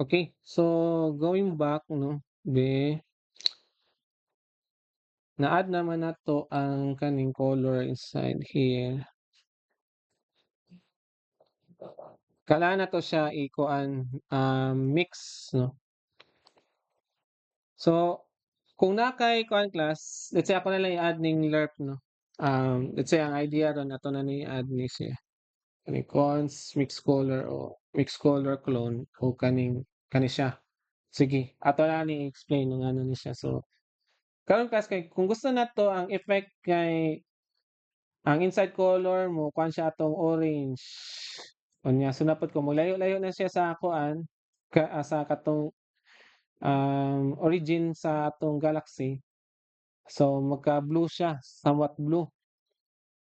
Okay, so going back no, na-add naman nato ang kaning color inside here. Kailangan nato siya ikuan mix no. So kung na kay kuan class, let's say ako na lang i-add ning lerp no. Let's say ang idea ron nato na ni add ni siya. Kaning cons mix color clone o kani siya. Sige, ato na ni explain ng ano ni siya. So karon class kay kung gusto nato ang effect kay ang inside color mo kuan siya atong orange. Unya so dapat ko maglayo-layo na siya sa kuan sa katong origin sa atong galaxy. So, magka-blue siya, somewhat blue,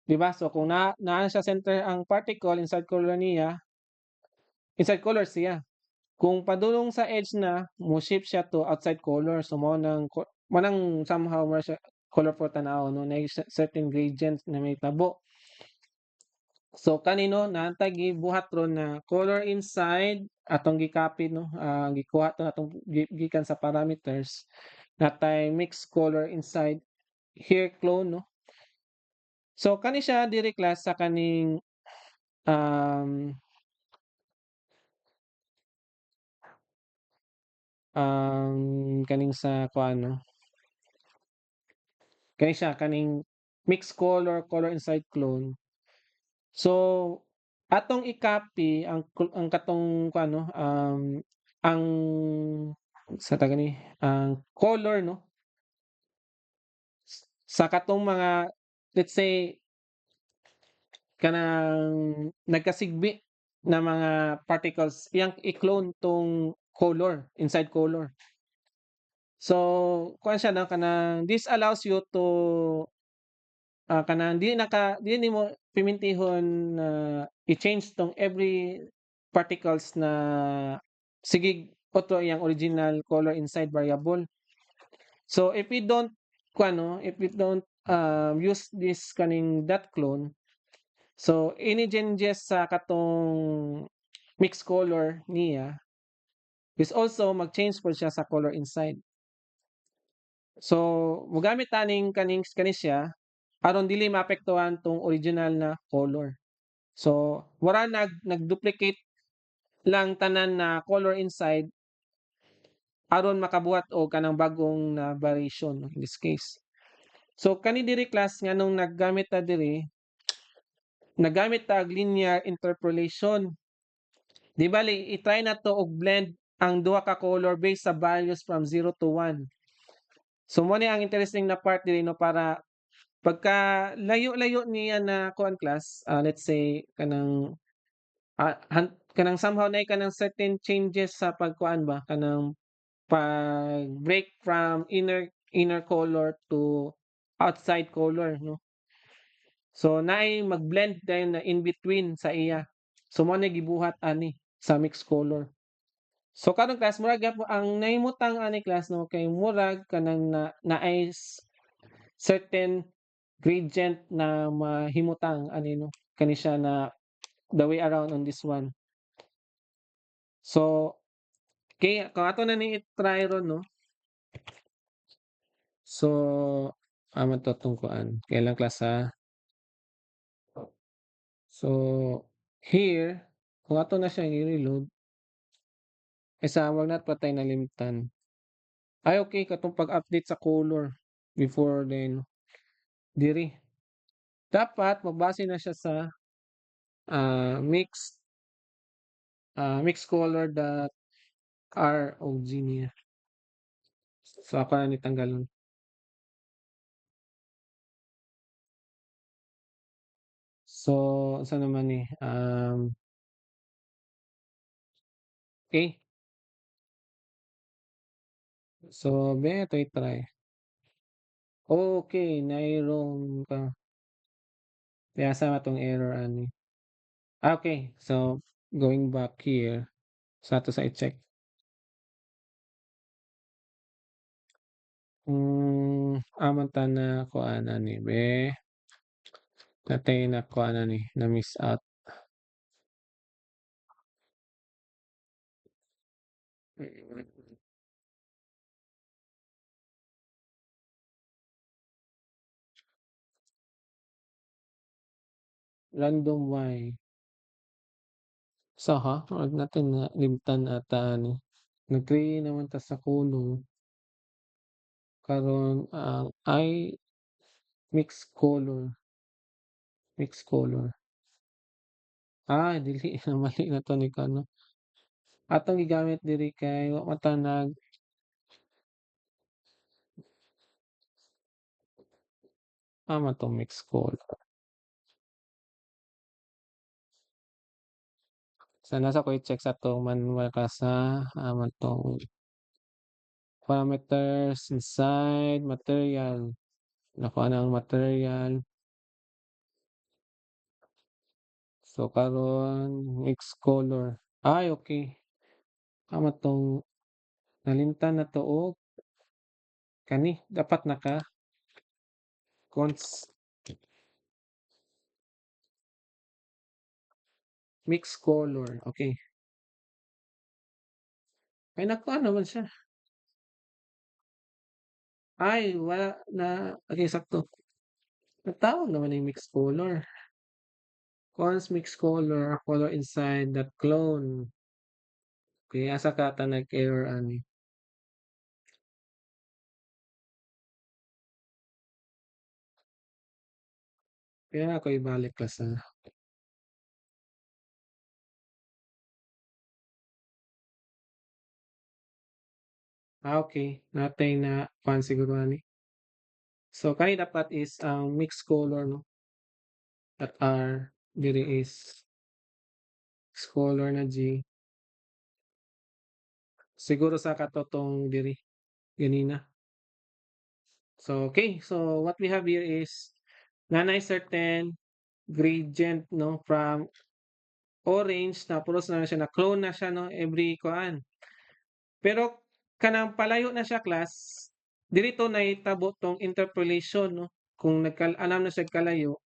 'di ba? So, kung naa sa center ang particle inside color siya. Kung padulong sa edge na, mo-shift siya to outside color. So, mao nang somehow mao siya colorful tan-awon 'no, na certain gradient na may tabo. So, kanino naantay gibuhat ron na color inside atong gi-copy 'no, gikuha 'to atong gikan sa parameters, natay mixed color inside, here clone 'no. So, kani siya diri class sa kaning, um, kaning sa kuan 'no, kani siya kaning mixed color, color inside clone. So, atong i-copy ang katong kuan 'no, ang sa tawag ni, ang color 'no, sa katong mga let's say kanang nagkasigbi na mga particles iyang i-clone 'tong color, inside color. So, kuan siya na kanang this allows you to, kanang di nimo permentihon na i-change 'tong every particles na sige otro iyang original color inside variable. So, if we don't kuan 'no, if we don't, use this kaning dot clone, so any changes sa katong mixed color niya is also mag-change po siya sa color inside. So, mogamit ta kani siya aron dili maapektuhan 'tong original na color. So, wala nag-duplicate lang tanan na color inside aron makabuhat og kanang bagong na variation no, in this case. So, kani diri class nganong naggamit ta og linear interpolation. Di bale i-try nato og blend ang duha ka color based sa values from 0 to 1. So, mo ni ang interesting na part diri no, para pagka layo-layo niya na kuan class, let's say kanang somehow na kanang certain changes sa pagkuan ba, kanang pag-break from inner color to outside color 'no. So, naay mag-blend dayon na in between sa iya. So, mao na gibuhat ani sa mixed color. So, karong class murag gyapon ang nahimutang ani class 'no, kay murag kanang naay certain gradient na mahimutang ani 'no, kani siya na the way around on this one. So, kung ato na ni i-try ron 'no. So, man 'to tong kuan, kailan class, So, here kung ato na siyang i-reload, wag nat patay nalimtan. Ay okay katong pag-update sa color before then diri. Dapat magbase na siya sa, mixed color dot ROG niya. So, ako na ni tanggalon. So, unsa naman ni, okay. So, be ato i-try. Okay, nairong ka. Kaya sama 'tong error ani. Okay, so going back here, sa ato sa i-check. Amon ta na kuan ani be, natay na kuan ani, na-miss out. Random Y. Sa wag natin na limtan ata ani. Nag-create naman ta sa kulong. Karon ang mixed color, mixed color. Dili mali na 'to ni kuan 'no. Atong gigamit diri kay wa man ta man 'tong mixed color. So, nasa ko i-check sa 'tong manual ka sa, man 'tong parameters inside material. nakuha ng material. So karon mix color. Ay okay. Kamo 'tong nalimtan na 'to og kani dapat naka cons mix color, okay. Ay nakuha naman siya. Ay wala na okay sakto. Natawag naman yung mix color. Cons mix color, color inside that clone. Okay, asa ka ta nag-error ani. Kaya ako ibalik ka sa okay. Natay na kuan siguro ani. So kani dapat is ang mix color no that are diri is scholar na G. Siguro sa katotong diri ganina. So okay, so what we have here is nanay certain gradient no from orange na puros na siya na clone na siya no every kuan. Pero kanang palayo na siya class dirito nahitabo tong interpolation no kung alam na siya kalayo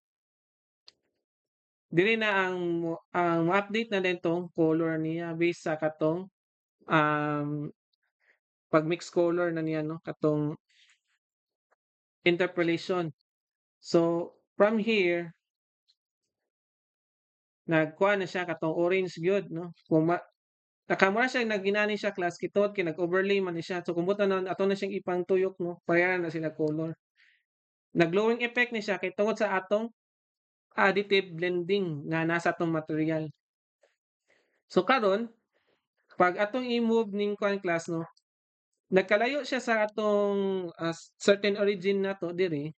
diri na ang update na din tong color niya based sa katong um pag-mix color na niya no katong interpolation. So from here nagkuha na siya katong orange gyud no. Kung nakamura siya naginani siya class kitot kay nag-overlay man ni siya. So kung buta na ato na siyang ipang tuyok no, pareha na sila color. Nag-glowing effect ni siya kay tungod sa atong additive blending nga nasa atong material. So karon, pag atong i-move ning kuan class no, nagkalayo siya sa atong certain origin nato diri.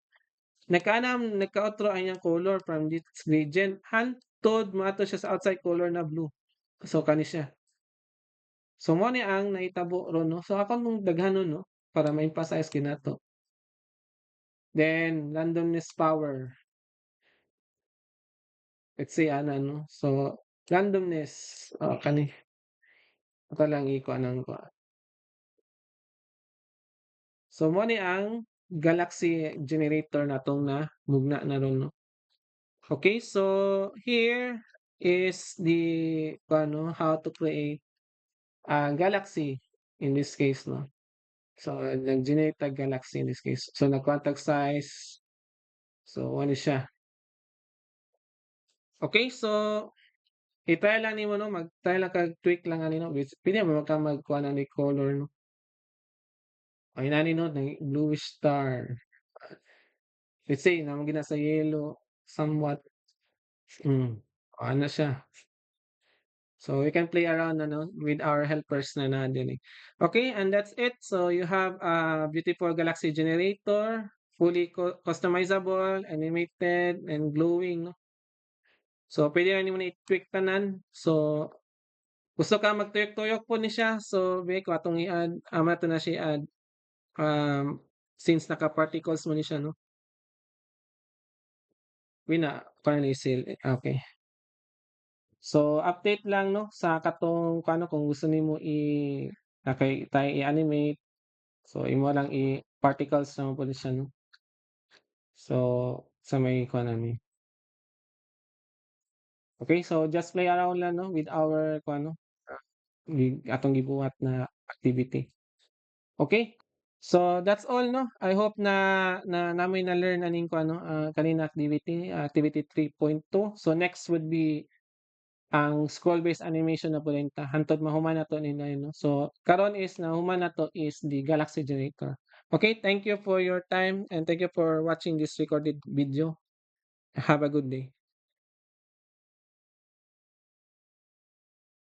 Nagka-outro ang iyang color from this gradient hantod moadto siya sa outside color na blue. So kani siya. So mo ni ang nahitabo ron no. So ako nung daghanon no para ma-emphasize kinato. Then randomness power. Let's say ana no. So randomness kani ato lang iko anang ko. So mo ni ang galaxy generator natong na mugna na ron no. Okay, so here is the ano how to create a galaxy in this case no. So nag-generate tag galaxy in this case. So nag-contact size. So ano siya. Okay, so i-try lang nimo no, mag-try lang kag tweak lang ani no. Pili mo ka magkuha na ni color no. Ay nani no, nang bluish star. Let's say na gina sa yellow somewhat. Ano siya. So we can play around ano with our helpers na din eh. Okay, and that's it. So you have a beautiful galaxy generator, fully customizable, animated, and glowing. No? So pwede na nimo na i-tweak tanan. So gusto ka magtuyok-tuyok po ni siya. So be ko atong i-add, ama to na siya i-add since naka-particles mo ni siya no. Wina, currently seal. Okay. So update lang no sa katong kano kung gusto nimo kay tayo i-animate. So imo lang i-particles naman po siya no. So sa may kuha nami. Okay, so just play around lang no with our kuano atong gibuhat na activity. Okay? So that's all no. I hope na namin na learn aning kuano kanina activity 3.2. So next would be ang scroll-based animation na polenta hantod mahuman nato nila no. So karon is nahuman nato is the Galaxy Generator. Okay, thank you for your time and thank you for watching this recorded video. Have a good day.